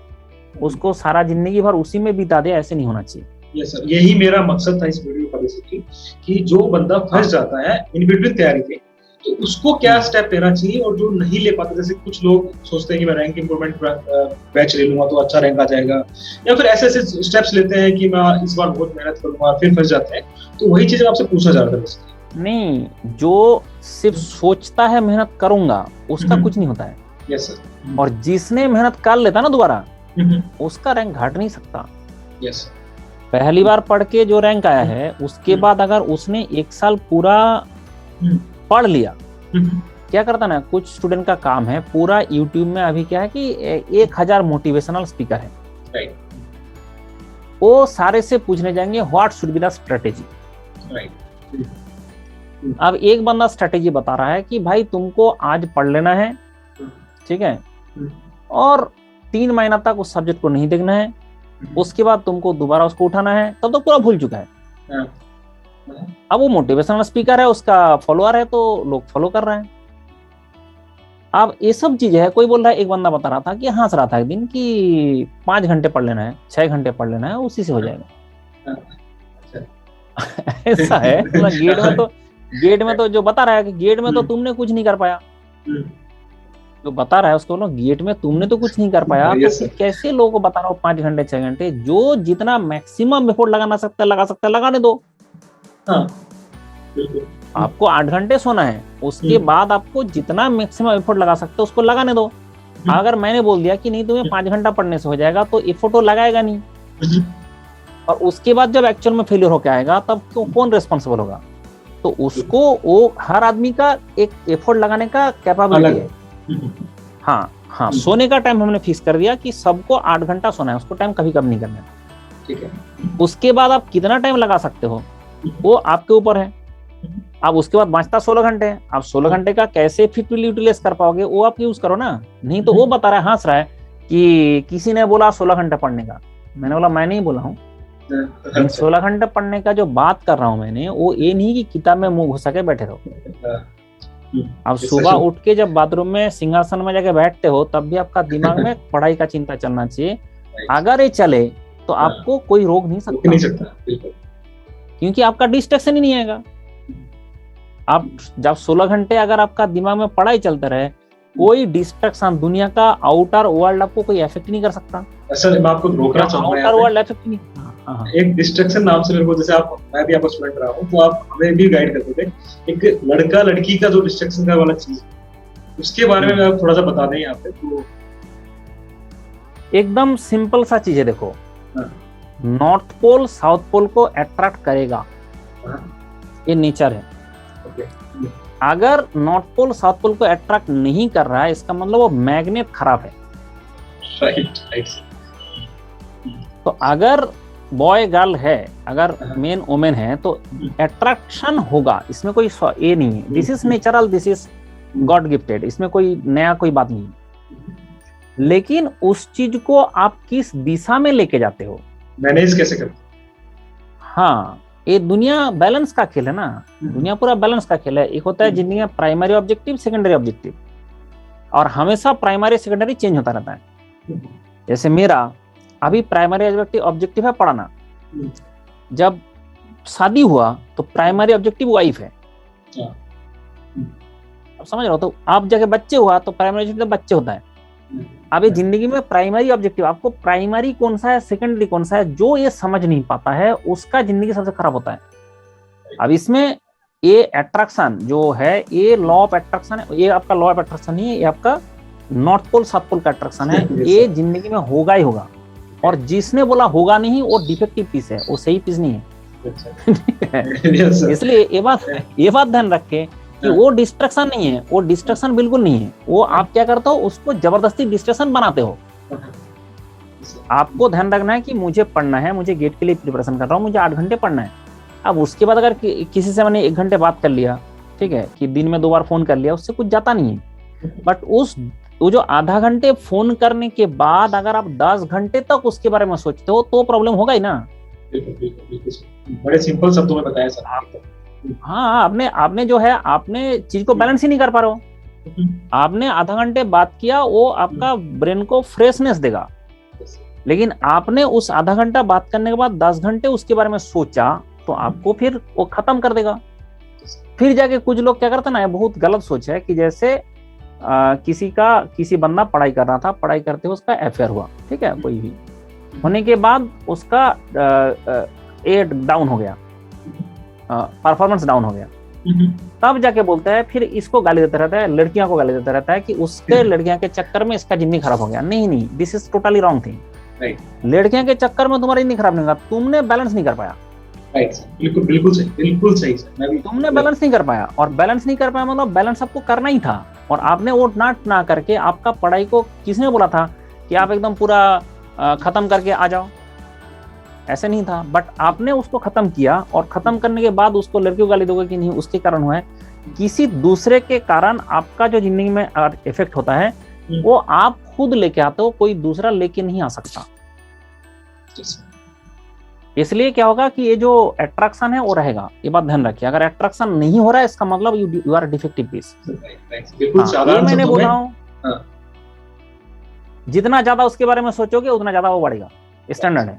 उसको सारा जिंदगी भर उसी में बिता दे, ऐसे नहीं होना चाहिए। यस सर, यही मेरा मकसद था इस वीडियो का बेसिकली, कि जो बंदा फंस जाता है इन बिटवीन तैयारी के, तो उसको क्या स्टेप लेना चाहिए, और जो नहीं ले पाते, जैसे कुछ लोग सोचते हैं कि मैं रैंक इंप्रूवमेंट बैच ले लूंगा तो अच्छा रैंक आ जाएगा, या फिर ऐसे स्टेप्स लेते हैं कि मैं इस बार बहुत मेहनत करूंगा, फिर फंस जाते हैं। तो वही चीज आपसे पूछना चाह रहा था। नहीं, जो सिर्फ सोचता है मेहनत करूंगा उसका कुछ नहीं होता है। Yes sir. और जिसने मेहनत कर लेता ना दोबारा, उसका रैंक घट नहीं सकता। यस। पहली बार पढ़ के जो रैंक आया है, उसके बाद अगर उसने 1 साल पूरा पढ़ लिया, क्या करता ना, कुछ स्टूडेंट का काम है पूरा यूट्यूब में अभी क्या है कि 1000 मोटिवेशनल स्पीकर है, राइट, वो सारे से पूछने जाएंगे what should be the strategy. Right. अब एक बंदा स्ट्रेटेजी बता रहा है कि भाई तुमको आज पढ़ लेना है, ठीक है, और 3 महीना तक उस सब्जेक्ट को नहीं देखना है, उसके बाद तुमको दोबारा उसको उठाना है, तब तो पूरा भूल चुका है। अब वो मोटिवेशनल स्पीकर है, उसका फॉलोअर है, तो लोग फॉलो कर रहे हैं। अब ये सब चीज है। कोई बोल रहा है, एक बंदा बता रहा था कि हंस रहा था एक दिन कि 5 घंटे पढ़ लेना है, 6 घंटे पढ़ लेना है, उसी से हो जाएगा। ऐसा है गेट में तो जो बता रहा है कि गेट में तो तुमने कुछ नहीं कर पाया, जो बता रहा है उसको बोलो गेट में तुमने तो कुछ नहीं कर पाया, तो यस फिर सर। कैसे लोगों को बता रहा हो 5 घंटे 6 घंटे? जो जितना मैक्सिमम एफर्ट लगाना सकता है लगा सकता है, लगाने दो। हाँ बिल्कुल। आपको 8 घंटे सोना है, उसके हम्म, बाद आपको जितना मैक्सिमम एफर्ट लगा सकते हो उसको लगाने दो। अगर मैंने बोल दिया कि नहीं तुम्हें 5 घंटा पढ़ने से हो जाएगा, तो एफर्ट तो लगाएगा नहीं। हम्म, और उसके बाद जब एक्चुअल में फेलियर होकर आएगा तब कौन रिस्पॉन्सिबल होगा? तो उसको, वो हर आदमी का एक एफर्ट लगाने का कैपेबिलिटी अलग। है। हाँ हाँ, सोने का टाइम हमने फिक्स कर दिया कि सबको 8 घंटा सोना है, उसको टाइम कभी कम नहीं करना है। ठीक है। उसके बाद आप कितना टाइम लगा सकते हो वो आपके ऊपर है। अब उसके बाद बचता 16 घंटे है, आप 16 घंटे का कैसे इफेक्टिवली यूटिलाइज कर पाओगे वो आप यूज करो ना। नहीं तो वो बता रहा है, हंस रहा है कि किसी ने बोला 16 घंटे पढ़ने का। मैंने बोला मैं नहीं बोला हूँ। इन 16 घंटे पढ़ने का जो बात कर रहा हूँ मैंने, वो ये नहीं कि किताब में मुंह घुसा के बैठे रहो। अब सुबह उठ के जब बाथरूम में सिंहासन में जाके बैठते हो तब भी आपका दिमाग में पढ़ाई का चिंता चलना चाहिए। अगर ये चले तो आपको कोई रोक नहीं सकता, नहीं सकता बिल्कुल। क्योंकि आपका डिस्ट्रैक्शन ही नहीं आएगा। आप जब 16 घंटे अगर आपका दिमाग में पढ़ाई चलता रहे, कोई डिस्ट्रैक्शन दुनिया का आउटर वर्ल्ड आपको कोई इफेक्ट नहीं कर सकता। सर मैं आपको रोकना चाहूंगा आउटर वर्ल्ड इफेक्ट नहीं। हाँ, एक डिस्ट्रक्शन नाम से मेरे को, जैसे आप, मैं भी आपको स्टूडेंट रहा हूँ तो आप हमें भी गाइड करते थे, एक लड़का लड़की का जो डिस्ट्रक्शन का वाला चीज, उसके बारे में आप थोड़ा सा बता दें यहाँ पे तो। एकदम सिंपल सा चीज है, देखो हाँ। नॉर्थ पोल साउथ पोल को अट्रैक्ट करेगा, ये नेचर है। ओके। अगर नॉर्थ पोल साउथ पोल को अट्रैक्ट नहीं कर रहा है, इसका मतलब वो मैग्नेट खराब है। Right right. तो अगर बॉय गर्ल है, अगर मेन वोमेन है, तो अट्रैक्शन होगा, इसमें कोई ये नहीं है। This is natural, this is God gifted, इसमें कोई नया कोई बात नहीं है। लेकिन उस चीज को आप किस दिशा में लेके जाते हो, मैनेज कैसे करते? हाँ, ये दुनिया बैलेंस का खेल है ना। दुनिया पूरा बैलेंस का खेल है। एक होता है जिंदगी में प्राइमरी ऑब्जेक्टिव, सेकेंडरी ऑब्जेक्टिव, और हमेशा प्राइमरी सेकेंडरी चेंज होता रहता है। जैसे मेरा अभी प्राइमरी ऑब्जेक्टिव है पढ़ाना। जब शादी हुआ तो प्राइमरी ऑब्जेक्टिव वाइफ है, अब समझ रहे हो। तो आप जगह बच्चे हुआ तो प्राइमरी ऑब्जेक्टिव बच्चे होता है। अब ये जिंदगी में प्राइमरी ऑब्जेक्टिव, आपको प्राइमरी कौन सा है सेकेंडरी कौन सा है, जो ये समझ नहीं पाता है उसका जिंदगी सबसे खराब होता है। अब इसमें ये अट्रैक्शन जो है, ये लॉ ऑफ अट्रैक्शन है। ये आपका लॉ ऑफ अट्रैक्शन नहीं है, ये आपका नॉर्थ पोल साउथ पोल का अट्रैक्शन है। ये जिंदगी में होगा ही होगा। और जिसने बोला होगा नहीं, वो डिफेक्टिव पीस है, वो सही पीस नहीं है। इसलिए ये बात ध्यान रखे कि वो डिस्ट्रक्शन नहीं है, वो डिस्ट्रक्शन बिल्कुल नहीं है। वो आप क्या करते हो, उसको जबरदस्ती डिस्ट्रक्शन बनाते हो। आपको ध्यान रखना है कि मुझे पढ़ना है, मुझे गेट के लिए प्रिपरेशन कर रहा हूँ, मुझे 8 घंटे पढ़ना है। अब उसके बाद अगर किसी से मैंने 1 घंटे बात कर लिया, ठीक है, कि दिन में 2 बार फोन कर लिया, उससे कुछ जाता नहीं है। बट वो जो आधा घंटे फोन करने के बाद अगर आप 10 घंटे तक उसके बारे में सोचते हो तो प्रॉब्लम होगा ही ना। बड़े सिंपल शब्दों में बताया सर। हाँ, आपने जो है, आपने चीज को बैलेंस ही नहीं कर पा रहे हो। आपने आधा घंटे बात किया, वो आपका ब्रेन को फ्रेशनेस देगा। लेकिन आपने उस आधा घंटा बात करने के बाद 10 घंटे उसके बारे में सोचा, तो आपको फिर वो खत्म कर देगा। फिर जाके कुछ लोग क्या करते ना, बहुत गलत सोच है कि जैसे किसी बंदा पढ़ाई कर रहा था, पढ़ाई करते हुए उसका अफेयर हुआ, ठीक है, कोई भी होने के बाद उसका एड डाउन हो गया, परफॉर्मेंस डाउन हो गया। तब जाके बोलता है, फिर इसको गाली देता रहता है, लड़कियां को गाली देता रहता है कि उसके लड़कियां के चक्कर में इसका जिंदगी खराब हो गया। नहीं, this is totally wrong thing. लड़कियां के चक्कर में तुम्हारा जिंदगी खराब नहीं होगा, तुमने बैलेंस नहीं कर पाया। बिल्कुल सही सर। तुमने बैलेंस नहीं कर पाया, और बैलेंस नहीं कर पाया मतलब बैलेंस आपको करना ही था, और आपने वो ना करके आपका पढ़ाई को किसने बोला था कि आप एकदम पूरा खत्म करके आ जाओ, ऐसे नहीं था। बट आपने उसको खत्म किया, और खत्म करने के बाद उसको लड़की को गाली दोगे कि नहीं उसके कारण हुआ है। किसी दूसरे के कारण आपका जो जिंदगी में इफेक्ट होता है वो आप खुद लेके आते हो, कोई दूसरा लेके नहीं आ सकता। इसलिए क्या होगा कि ये जो अट्रैक्शन है वो रहेगा, ये बात ध्यान रखिए। अगर अट्रैक्शन नहीं हो रहा है, इसका मतलब यू आर डिफेक्टिव पीस। ये मैंने बोला हूँ, जितना ज्यादा उसके बारे में सोचोगे उतना ज्यादा वो बढ़ेगा, स्टैंडर्ड है।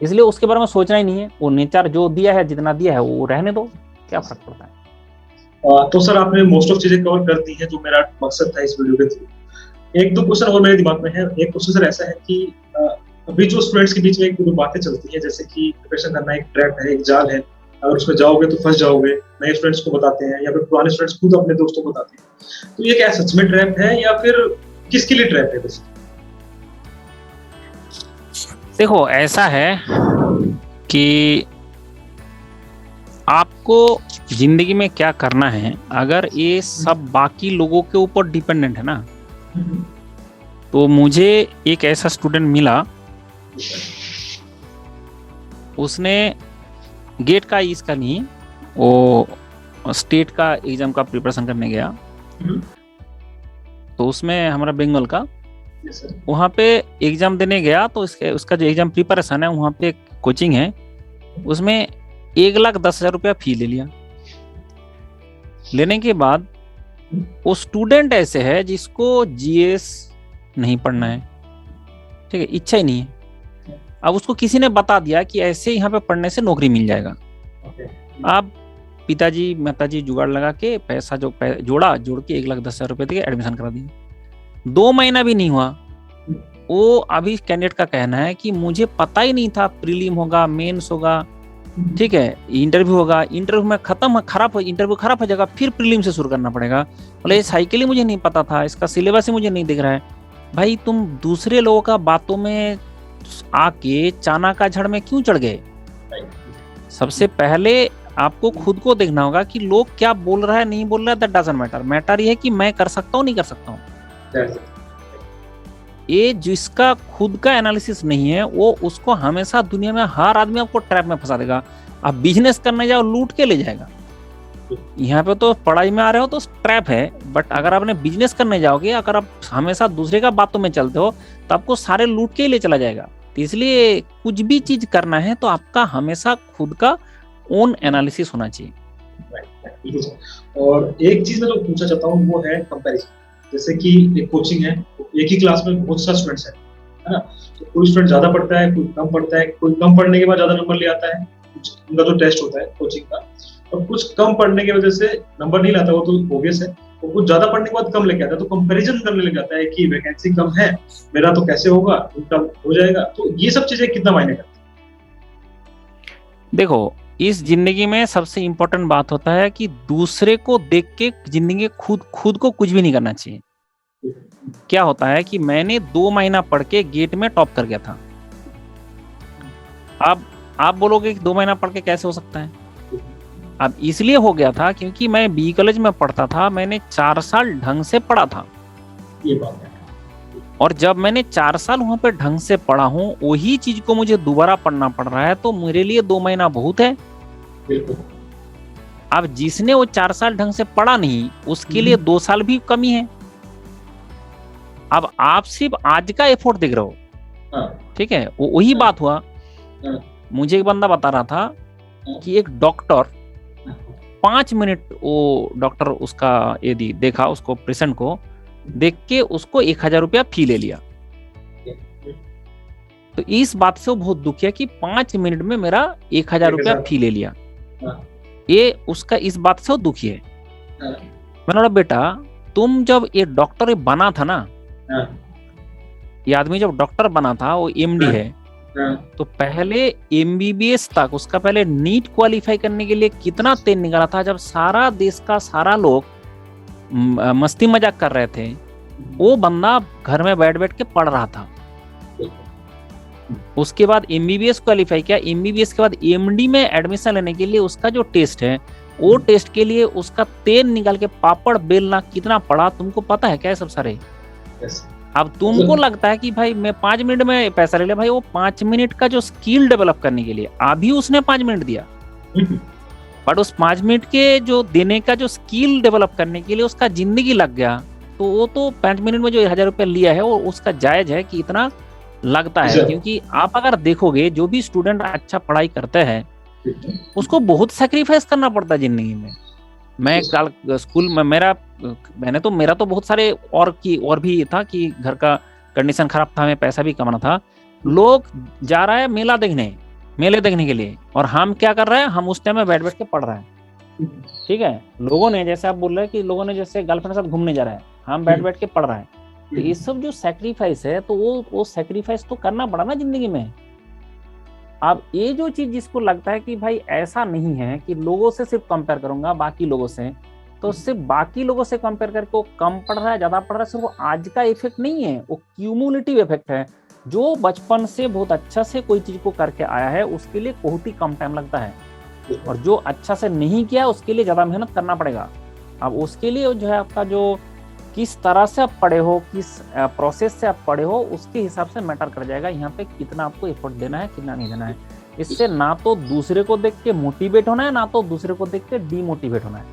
इसलिए उसके बारे में सोचना ही नहीं है। वो नेचर जो दिया है, जितना दिया है वो रहने दो, क्या फर्क पड़ता है। तो सर आपने मोस्ट ऑफ चीजें कवर कर दी है जो मेरा मकसद था इस वीडियो के थ्रू। एक दो क्वेश्चन और मेरे दिमाग में है। एक क्वेश्चन सर ऐसा है कि अ, अभी जो स्टूडेंट्स के बीच में एक दो बातें चलती है, जैसे कि प्रिपरेशन करना एक ट्रैप है, एक जाल है, अगर उसमें जाओगे तो फंस जाओगे, नए स्टूडेंट्स को बताते हैं या फिर पुराने स्टूडेंट्स खुद अपने दोस्तों को बताते हैं। तो ये क्या सच में ट्रैप है या फिर किसके लिए ट्रैप है बेसिकली? देखो ऐसा है कि आपको जिंदगी में क्या करना है, अगर ये सब बाकी लोगों के ऊपर डिपेंडेंट है ना, तो मुझे एक ऐसा स्टूडेंट मिला, उसने गेट का इसका नहीं, वो स्टेट का एग्जाम का प्रिपरेशन करने गया, तो उसमें हमारा बंगाल का वहाँ पे एग्जाम देने गया, तो उसका जो एग्जाम प्रिपरेशन है वहाँ पे कोचिंग है, उसमें 1,10,000 रुपया फी ले लिया। लेने के बाद वो स्टूडेंट ऐसे है जिसको जीएस नहीं पढ़ना है, ठीक है, इच्छा ही नहीं है। अब उसको किसी ने बता दिया कि ऐसे यहाँ पे पढ़ने से नौकरी मिल जाएगा। अब पिताजी माताजी जुगाड़ लगा के पैसा जो जोड़ के 1,10,000 रुपये दे के एडमिशन करा दिया। 2 महीना भी नहीं हुआ, वो अभी कैंडिडेट का कहना है कि मुझे पता ही नहीं था प्रीलिम होगा, मेंस होगा, ठीक है, इंटरव्यू होगा, इंटरव्यू में इंटरव्यू खराब हो जाएगा, फिर प्रीलिम से शुरू करना पड़ेगा। बोले ये साइकिल ही मुझे नहीं पता था, इसका सिलेबस ही मुझे नहीं दिख रहा है। भाई तुम दूसरे लोगों का बातों में आके चाना का झड़ में क्यों चढ़ गए? सबसे पहले आपको खुद को देखना होगा कि लोग क्या बोल रहा है, नहीं बोल रहा है, दैट डजंट मैटर। मैटर ये है कि मैं कर सकता हूँ, नहीं कर सकता हूँ। ये जिसका खुद का एनालिसिस नहीं है, वो उसको हमेशा दुनिया में हर आदमी आपको ट्रैप में फंसा देगा। आप बिजनेस करने जाओ, लूट के ले जाएगा। यहाँ पे तो पढ़ाई में आ रहे हो तो ट्रैप है, बट अगर आपने बिजनेस करने जाओगे, अगर आप हमेशा दूसरे का बातों में चलते हो, तो आपको सारे लूट के ही ले चला जाएगा। तो इसलिए कुछ भी चीज करना है तो आपका हमेशा खुद का ओन एनालिसिस होना चाहिए। और एक चीज मैं जो पूछना चाहता हूँ वो है कंपैरिजन। जैसे कि एक कोचिंग है, एक ही क्लास में बहुत सारे स्टूडेंट्स हैं, है ना? तो कोई स्टूडेंट ज्यादा पढ़ता है, कोई कम पढ़ता है, कोई कम पढ़ने के बाद ज्यादा नंबर ले आता है, कुछ उनका जो टेस्ट होता है कोचिंग का, और कुछ कम पढ़ने की वजह से नंबर नहीं लाता, वो तो ऑब्वियस है। वो कुछ ज्यादा पढ़ने के बाद कम लेके आता है, तो कंपैरिजन करने लग जाता है कि वैकेंसी कम है, मेरा तो कैसे होगा, उनका हो जाएगा। तो ये सब चीजें कितना मायने करती है? देखो, इस जिंदगी में सबसे इंपॉर्टेंट बात होता है कि दूसरे को देख के जिंदगी खुद को कुछ भी नहीं करना चाहिए। क्या होता है कि मैंने 2 महीना पढ़ के गेट में टॉप कर गया था। अब आप बोलोगे कि 2 महीना पढ़ के कैसे हो सकता है? अब इसलिए हो गया था क्योंकि मैं बी कॉलेज में पढ़ता था, मैंने 4 साल ढंग से पढ़ा था। ये बात है। और जब मैंने 4 साल वहां पे ढंग से पढ़ा हूँ, वही चीज को मुझे दोबारा पढ़ना पड़ रहा है, तो मेरे लिए 2 महीना बहुत है। बिल्कुल। अब जिसने वो 4 साल ढंग से पढ़ा नहीं, उसके लिए 2 साल भी कमी है। अब आप सिर्फ आज का एफर्ट देख रहे हो, ठीक है, वही बात हुआ। मुझे एक बंदा बता रहा था कि एक डॉक्टर 5 मिनट, वो डॉक्टर उसका यदि देखा, उसको पेशेंट को देख के उसको 1,000 रुपया फी ले लिया। तो इस बात से वो बहुत दुखी है कि 5 मिनट में मेरा 1,000 रुपया फी ले लिया। ये उसका इस बात से वो दुखी है। मैंने बोला बेटा, तुम जब ये डॉक्टर बना था ना, ये आदमी जब डॉक्टर बना था, वो एमडी है, तो पहले एमबीबीएस तक उसका पहले नीट क्वालिफाई करने के लिए कितना तेल निकाला था, जब सारा देश का सारा लोग मस्ती मजाक कर रहे थे, वो बंदा घर में बैठ बैठ के पढ़ रहा था। उसके बाद एमबीबीएस क्वालिफाई किया, एमबीबीएस के बाद एमडी में एडमिशन लेने के लिए उसका जो टेस्ट है, वो टेस्ट के लिए उसका तेल निकाल के पापड़ बेलना कितना पड़ा, तुमको पता है क्या सब सारे? अब तुमको लगता है कि भाई मैं 5 मिनट में पैसा ले लिया, भाई वो 5 मिनट का जो स्किल डेवलप करने के लिए अभी उसने 5 मिनट दिया, बट उस 5 मिनट के जो देने का जो स्किल डेवलप करने के लिए उसका जिंदगी लग गया। तो वो तो 5 मिनट में जो 1,000 रुपया लिया है, वो उसका जायज है कि इतना लगता है। क्योंकि आप अगर देखोगे, जो भी स्टूडेंट अच्छा पढ़ाई करते हैं उसको बहुत सैक्रिफाइस करना पड़ता है जिंदगी में। मैं कल स्कूल में मेरा तो बहुत सारे और भी था कि घर का कंडीशन खराब था, हमें पैसा भी कमाना था। लोग जा रहा है मेले देखने के लिए, और हम क्या कर रहे हैं, हम उस टाइम में बैठ बैठ के पढ़ रहे हैं। ठीक है, लोगों ने, जैसे आप बोल रहे हैं कि लोगों ने जैसे गर्लफ्रेंड के साथ घूमने जा रहा है, हम बैठ बैठ के पढ़ रहे हैं, तो ये सब जो सेक्रीफाइस है, तो वो सेक्रीफाइस तो करना पड़ा ना जिंदगी में। अब ये जो चीज जिसको लगता है कि भाई ऐसा नहीं है कि लोगों से सिर्फ कंपेयर करूंगा बाकी लोगों से, तो सिर्फ बाकी लोगों से कंपेयर करके वो कम पढ़ रहा है ज्यादा पढ़ रहा है, सिर्फ वो आज का इफेक्ट नहीं है, वो क्यूमुलेटिव इफेक्ट है। जो बचपन से बहुत अच्छा से कोई चीज को करके आया है उसके लिए बहुत ही कम टाइम लगता है, और जो अच्छा से नहीं किया उसके लिए ज्यादा मेहनत करना पड़ेगा। अब उसके लिए जो है आपका जो किस तरह से आप पढ़े हो, किस प्रोसेस से आप पढ़े हो, उसके हिसाब से मैटर कर जाएगा यहाँ पे कितना आपको एफर्ट देना है कितना नहीं देना है। इससे ना तो दूसरे को देख के मोटिवेट होना है, ना तो दूसरे को देख के डीमोटिवेट होना है,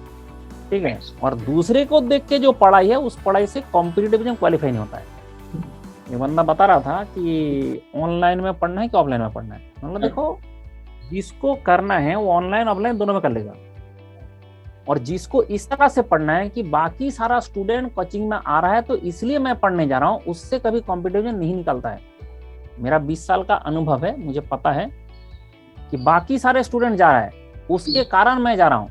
ठीक है। और दूसरे को देख के जो पढ़ाई है उस पढ़ाई से कॉम्पिटिटिव एग्जाम क्वालिफाई नहीं होता है। ये बंदा बता रहा था कि ऑनलाइन में पढ़ना है कि ऑफलाइन में पढ़ना है, मतलब देखो जिसको करना है वो ऑनलाइन ऑफलाइन दोनों में कर लेगा, और जिसको इस तरह से पढ़ना है कि बाकी सारा स्टूडेंट कोचिंग में आ रहा है तो इसलिए मैं पढ़ने जा रहा हूँ, उससे कभी कॉम्पिटिशन नहीं निकलता है। मेरा 20 साल का अनुभव है, मुझे पता है कि बाकी सारे स्टूडेंट जा रहा है उसके कारण मैं जा रहा हूँ,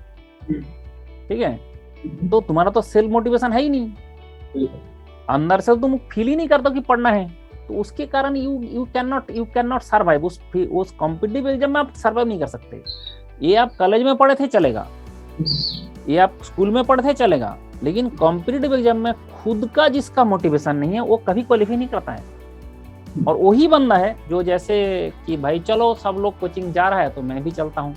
ठीक है। तो तुम्हारा तो सेल्फ मोटिवेशन है ही नहीं, अंदर से तुम फील ही नहीं करते कि पढ़ना है, तो उसके कारण यू कैन नॉट सर्वाइव उस कॉम्पिटिटिव एग्जाम में। आप सर्वाइव नहीं कर सकते। ये आप कॉलेज में पढ़े थे चलेगा, ये आप स्कूल में पढ़े थे चलेगा, लेकिन कॉम्पिटिटिव एग्जाम में खुद का जिसका मोटिवेशन नहीं है वो कभी क्वालिफाई नहीं करता है। और वही बंदा है जो जैसे कि भाई चलो सब लोग कोचिंग जा रहा है तो मैं भी चलता हूँ,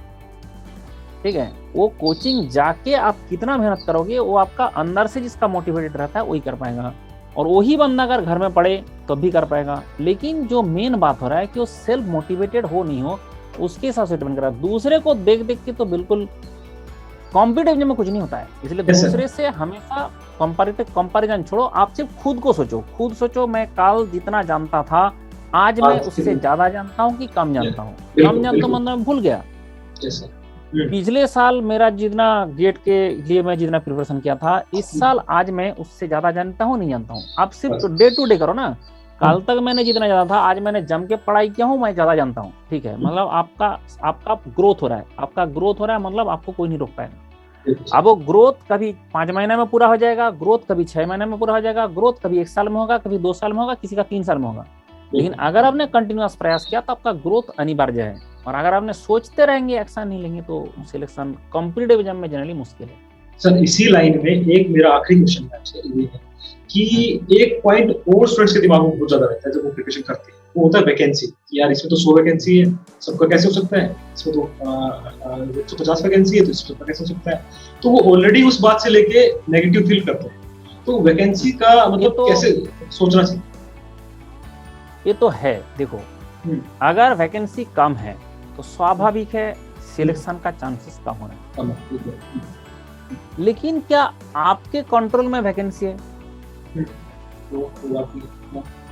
ठीक है। वो कोचिंग जाके आप कितना मेहनत करोगे वो आपका अंदर से जिसका मोटिवेटेड रहता है वही कर पाएगा, और वही बंदा अगर घर में पढ़े तो भी कर पाएगा। लेकिन जो मेन बात हो रहा है कि वो सेल्फ मोटिवेटेड हो नहीं हो, उसके हिसाब से डिपेंड कर रहा है। दूसरे को देख देख के तो बिल्कुल कॉम्पिटिटिव में कुछ नहीं होता है, इसलिए दूसरे से हमेशा कंपैरिजन छोड़ो। आप सिर्फ खुद को सोचो, खुद सोचो मैं कल जितना जानता था आज मैं उससे ज्यादा जानता हूँ कि कम जानता हूँ। कम जानता हूँ मतलब मैं भूल गया। पिछले साल मेरा जितना गेट के लिए मैं जितना प्रिपरेशन किया था, इस साल आज मैं उससे ज्यादा जानता हूँ नहीं जानता हूँ। आप सिर्फ डे टू डे करो ना, कल तक मैंने जितना जाना था आज मैंने जम के पढ़ाई किया हूँ, मैं ज्यादा जानता हूँ, ठीक है। मतलब आपका ग्रोथ हो रहा है, आपका ग्रोथ हो रहा है, मतलब आपको कोई नहीं रोक पाएगा। अब वो ग्रोथ कभी 5 महीने में पूरा हो जाएगा, ग्रोथ कभी 6 महीने में पूरा हो जाएगा, ग्रोथ कभी 1 साल में होगा, कभी 2 साल में होगा, किसी का 3 साल में होगा। लेकिन अगर आपने कंटिन्यूअस प्रयास किया तो आपका ग्रोथ अनिवार्य है। और अगर आपने सोचते रहेंगे एक्शन नहीं लेंगे तो सिलेक्शन कॉम्पिटिटिव एग्जाम में जनरली मुश्किल है। सर इसी लाइन में एक मेरा आखिरी क्वेश्चन है आपसे, ये है कि एक पॉइंट और स्टूडेंट्स के दिमाग में बहुत ज्यादा रहता है जब वो प्रिपरेशन करते हैं, वो होता है वैकेंसी। यार इसमें तो 100 वैकेंसी है, सबका कैसे हो सकता है, इसमें तो 150 वैकेंसी है तो इसमें कैसे हो सकता है। तो वो ऑलरेडी उस बात से लेके नेगेटिव फील करते हैं। तो वैकेंसी का मतलब तो कैसे सोचना चाहिए? ये तो है, देखो अगर वैकेंसी कम है तो स्वाभाविक है सिलेक्शन का चांसेस कम होना है। लेकिन क्या आपके कंट्रोल में वैकेंसी है?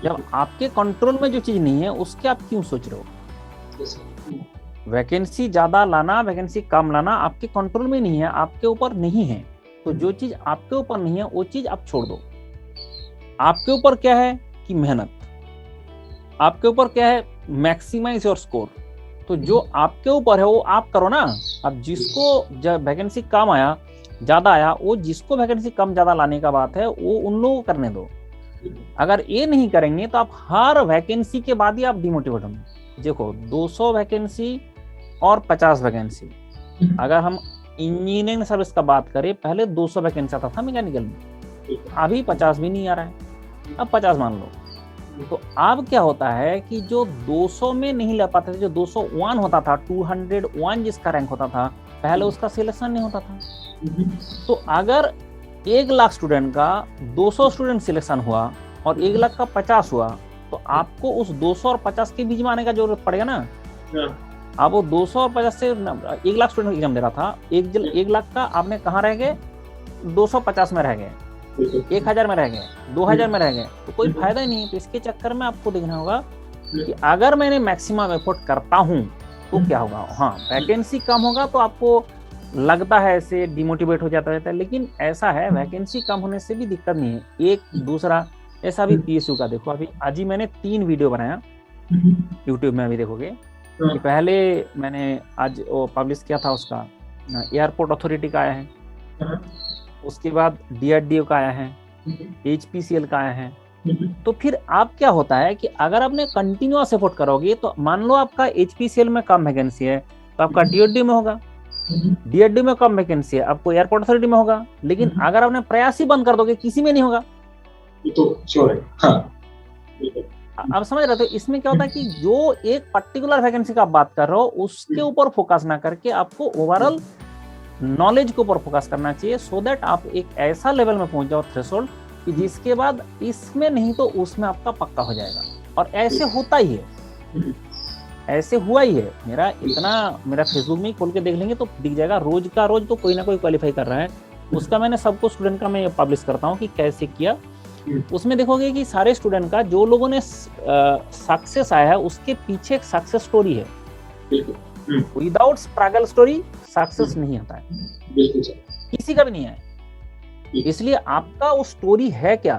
जब आपके कंट्रोल में जो चीज नहीं है उसके आप क्यों सोच रहे हो? वैकेंसी ज्यादा लाना वैकेंसी कम लाना आपके कंट्रोल में नहीं है, आपके ऊपर नहीं है। तो जो चीज आपके ऊपर नहीं है वो चीज आप छोड़ दो। आपके ऊपर क्या है कि मेहनत, आपके ऊपर क्या है मैक्सिमाइज योर स्कोर। तो जो आपके ऊपर है वो आप करो ना। अब जिसको जब वैकेंसी कम आया ज्यादा आया, वो जिसको वैकेंसी कम ज्यादा लाने का बात है वो उन लोगों को करने दो। अगर ये नहीं करेंगे तो आप हर वैकेंसी के बाद ही आप डिमोटिवेट होंगे। देखो 200 वैकेंसी और 50 वैकेंसी, अगर हम इंजीनियरिंग सर्विस का बात करें, पहले 200 वैकेंसी आता था मैकेनिकल में, अभी 50 भी नहीं आ रहा है, अब 50 मान लो। तो अब क्या होता है कि जो 200 में नहीं ले पाते थे, जो 201 होता था, 201 जिसका रैंक होता था, पहले उसका सिलेक्शन नहीं होता था। तो अगर 1 लाख स्टूडेंट का 200 स्टूडेंट सिलेक्शन हुआ और 1 लाख का 50 हुआ, तो आपको उस 200 और 50 के बीच में आने का जरूरत पड़ेगा ना। अब वो 200 और 50 से 1 लाख स्टूडेंट एग्जाम दे रहा था, 1 लाख का आपने कहाँ रह गए, 250 में रह गए, 1000 में रह गए, 2000 में रह गए, तो कोई फायदा ही नहीं है। तो इसके चक्कर में आपको देखना होगा कि अगर मैंने मैक्सिमम एफर्ट करता हूँ तो क्या होगा। हाँ, वैकेंसी कम होगा तो आपको लगता है ऐसे डिमोटिवेट हो जाता रहता है, लेकिन ऐसा है वैकेंसी कम होने से भी दिक्कत नहीं है। एक दूसरा ऐसा भी पीएसयू का देखो, अभी आज ही मैंने 3 वीडियो बनाया यूट्यूब में, अभी देखोगे कि पहले मैंने आज वो पब्लिश किया था उसका एयरपोर्ट अथॉरिटी का आया है, हाँ, उसके बाद DRDO का आया है, HPCL का आया है। तो फिर आप क्या होता है कि अगर आपने कंटिन्यूअस एफर्ट करोगे तो मान लो आपका HPCL में कम वैकेंसी है तो आपका DRDO में होगा, DRDO में कम वैकेंसी है आपको एयरपोर्ट अथॉरिटी में होगा, लेकिन अगर आपने प्रयास ही बंद कर दोगे किसी में नहीं होगा। ये तो श्योर है। हाँ, आप समझ रहे हो? तो इसमें क्या होता है कि जो एक पर्टिकुलर वैकेंसी का आप बात कर रहे हो उसके ऊपर फोकस ना करके आपको ओवरऑल नॉलेज के ऊपर फोकस करना चाहिए, सो दैट आप एक ऐसा लेवल में पहुंच जाओ थ्रेशोल्ड कि जिसके बाद इसमें नहीं तो उसमें आपका पक्का हो जाएगा। और ऐसे होता ही है, ऐसे हुआ ही है। मेरा फेसबुक में खोल के देख लेंगे तो दिख जाएगा, रोज का रोज तो कोई ना कोई क्वालिफाई कर रहा है। उसका मैंने सबको स्टूडेंट का मैं पब्लिश करता हूँ कि कैसे किया। उसमें देखोगे कि सारे स्टूडेंट का जो लोगों ने सक्सेस आया है उसके पीछे एक सक्सेस स्टोरी है। विदाउट स्ट्रगल स्टोरी सक्सेस नहीं आता है, किसी का भी नहीं है। इसलिए आपका वो स्टोरी है क्या,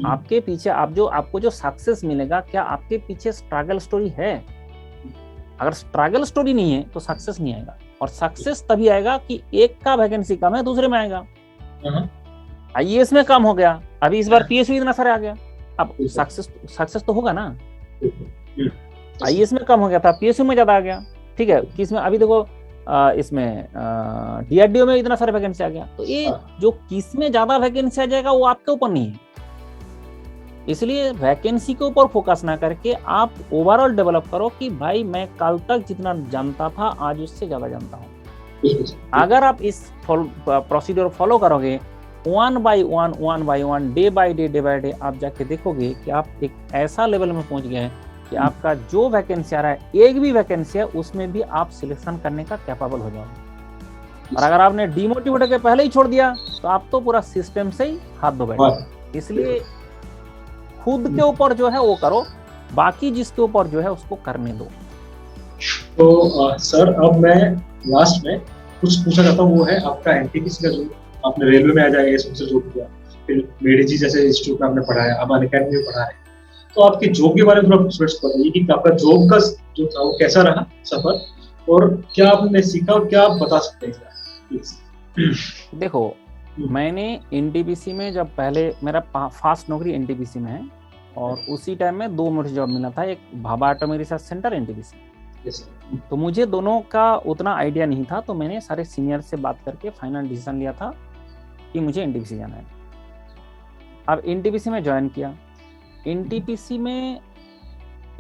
आपके पीछे आपको जो सक्सेस मिलेगा, क्या आपके पीछे स्ट्रगल स्टोरी है? अगर स्ट्रगल स्टोरी नहीं है तो सक्सेस नहीं आएगा। और सक्सेस तभी आएगा कि एक का वैकेंसी कम है दूसरे में आएगा, IAS में कम हो गया, अभी इस बार PSU इतना सारा आ गया, अब सक्सेस तो होगा ना। IAS में कम हो गया था, PSU में ज्यादा आ गया, ठीक है। किसमें अभी देखो इसमें DRDO में इतना सारा वैकेंसी आ गया। तो ये जो किसमें ज्यादा वैकेंसी आ जाएगा वो आपके ऊपर नहीं है। इसलिए वैकेंसी के ऊपर फोकस ना करके आप ओवरऑल डेवलप करो कि भाई मैं कल तक जितना जानता था आज उससे ज्यादा जानता हूँ। अगर आप इस प्रोसीड्यूर फॉलो करोगे, one by one, day by day आप जाके देखोगे कि आप एक ऐसा लेवल में पहुंच गए हैं कि आपका जो वैकेंसी आ रहा है, एक भी वैकेंसी है उसमें भी आप सिलेक्शन करने का कैपेबल हो जाओगे। और अगर आपने डिमोटिवेट के पहले ही छोड़ दिया तो आप तो पूरा सिस्टम से ही हाथ धो बैठे। इसलिए खुद के ऊपर जो है वो करो, बाकी जिसके ऊपर जो है उसको करने दो। तो सर अब मैं लास्ट में कुछ पूछना चाहता हूँ, वो है आपका NTPC का जो आपने रेलवे में आ जाएगा सबसे जो किया, फिर मेडिजी जैसे इंस्टीट्यूट में आपने पढ़ाया, अब अनअकैडमी में पढ़ा है, तो आपकी जॉब के बारे में थोड़ा बताइए कि आपका जॉब का जो था वो कैसा रहा सफर, और क्या आपने सीखा और क्या आप बता सकते हैं? देखो, मैंने NTPC में जब पहले मेरा फास्ट नौकरी NTPC में है, और उसी टाइम में 2 मुझे जॉब मिला था, एक Bhabha atomic research centre NTPC। तो मुझे दोनों का उतना आइडिया नहीं था, तो मैंने सारे सीनियर से बात करके फाइनल डिसीजन लिया था कि मुझे NTPC जाना है। अब NTPC में ज्वाइन किया। NTPC में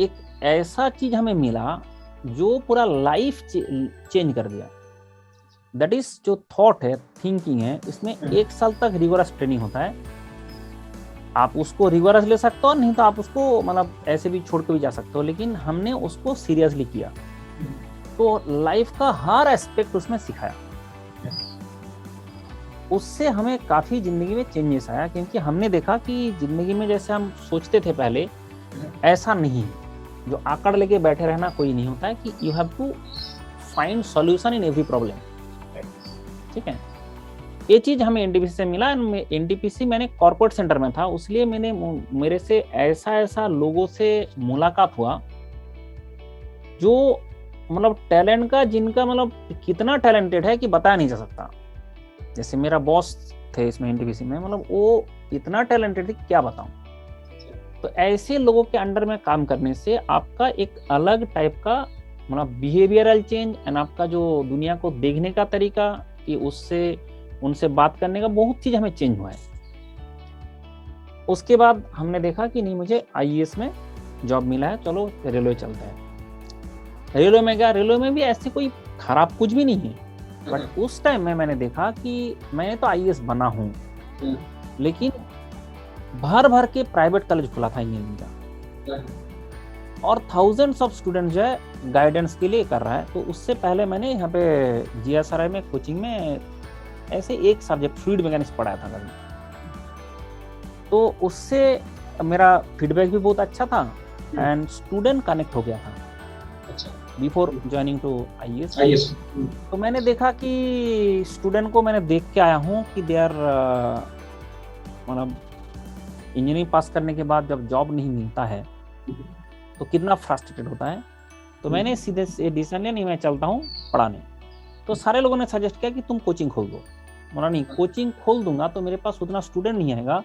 एक ऐसा चीज हमें मिला जो पूरा लाइफ चेंज कर दिया। दैट इज जो थॉट है, थिंकिंग है, इसमें 1 साल तक रिगोरस ट्रेनिंग होता है। आप उसको रिगोरस ले सकते हो, नहीं तो आप उसको मतलब ऐसे भी छोड़ के भी जा सकते हो, लेकिन हमने उसको सीरियसली किया। तो लाइफ का हर एस्पेक्ट उसमें सिखाया। उससे हमें काफी जिंदगी में चेंजेस आया, क्योंकि हमने देखा कि जिंदगी में जैसे हम सोचते थे पहले, ऐसा नहीं है। जो आकड़ लेके बैठे रहना कोई नहीं होता है, कि you have to find solution in every problem. ठीक है, ये चीज हमें NTPC से मिला। NTPC मैंने कॉर्पोरेट सेंटर में था, उसलिए मेरे से ऐसा लोगों से मुलाकात हुआ जो मतलब टैलेंट का, जिनका मतलब कितना टैलेंटेड है कि बताया नहीं जा सकता। जैसे मेरा बॉस थे इसमें NTPC में, मतलब वो इतना टैलेंटेड थे क्या बताऊं। तो ऐसे लोगों के अंडर में काम करने से आपका एक अलग टाइप का मतलब बिहेवियरल चेंज एंड आपका जो दुनिया को देखने का तरीका, कि उससे उनसे बात करने का बहुत चीज हमें चेंज हुआ है। उसके बाद हमने देखा कि नहीं, मुझे IAS में जॉब मिला है, चलो रेलवे चलता है। रेलवे में गया, रेलवे में भी ऐसे कोई खराब कुछ भी नहीं है, बट उस टाइम में मैंने देखा कि मैं तो IAS बना हूँ, लेकिन भर के प्राइवेट कॉलेज खुला था इंजीनियरिंग का, और थाउजेंड्स ऑफ स्टूडेंट जो है गाइडेंस के लिए कर रहा है। तो उससे पहले मैंने यहाँ पे GSRI में कोचिंग में ऐसे एक सब्जेक्ट फ्लूइड मैकेनिक्स पढ़ाया था कभी, तो उससे मेरा फीडबैक भी बहुत अच्छा था एंड स्टूडेंट कनेक्ट हो गया था बिफोर ज्वाइनिंग टू IAS। तो मैंने देखा कि स्टूडेंट को मैंने देख के आया हूँ कि दे आर मतलब इंजीनियरिंग पास करने के बाद जब जॉब नहीं मिलता है तो कितना फ्रस्ट्रेटेड होता है। तो मैंने सीधे से डिसीजन लिया, नहीं मैं चलता हूँ पढ़ाने। तो सारे लोगों ने सजेस्ट किया कि तुम कोचिंग खोल दो। बोला नहीं, कोचिंग खोल दूंगा तो मेरे पास उतना स्टूडेंट नहीं आएगा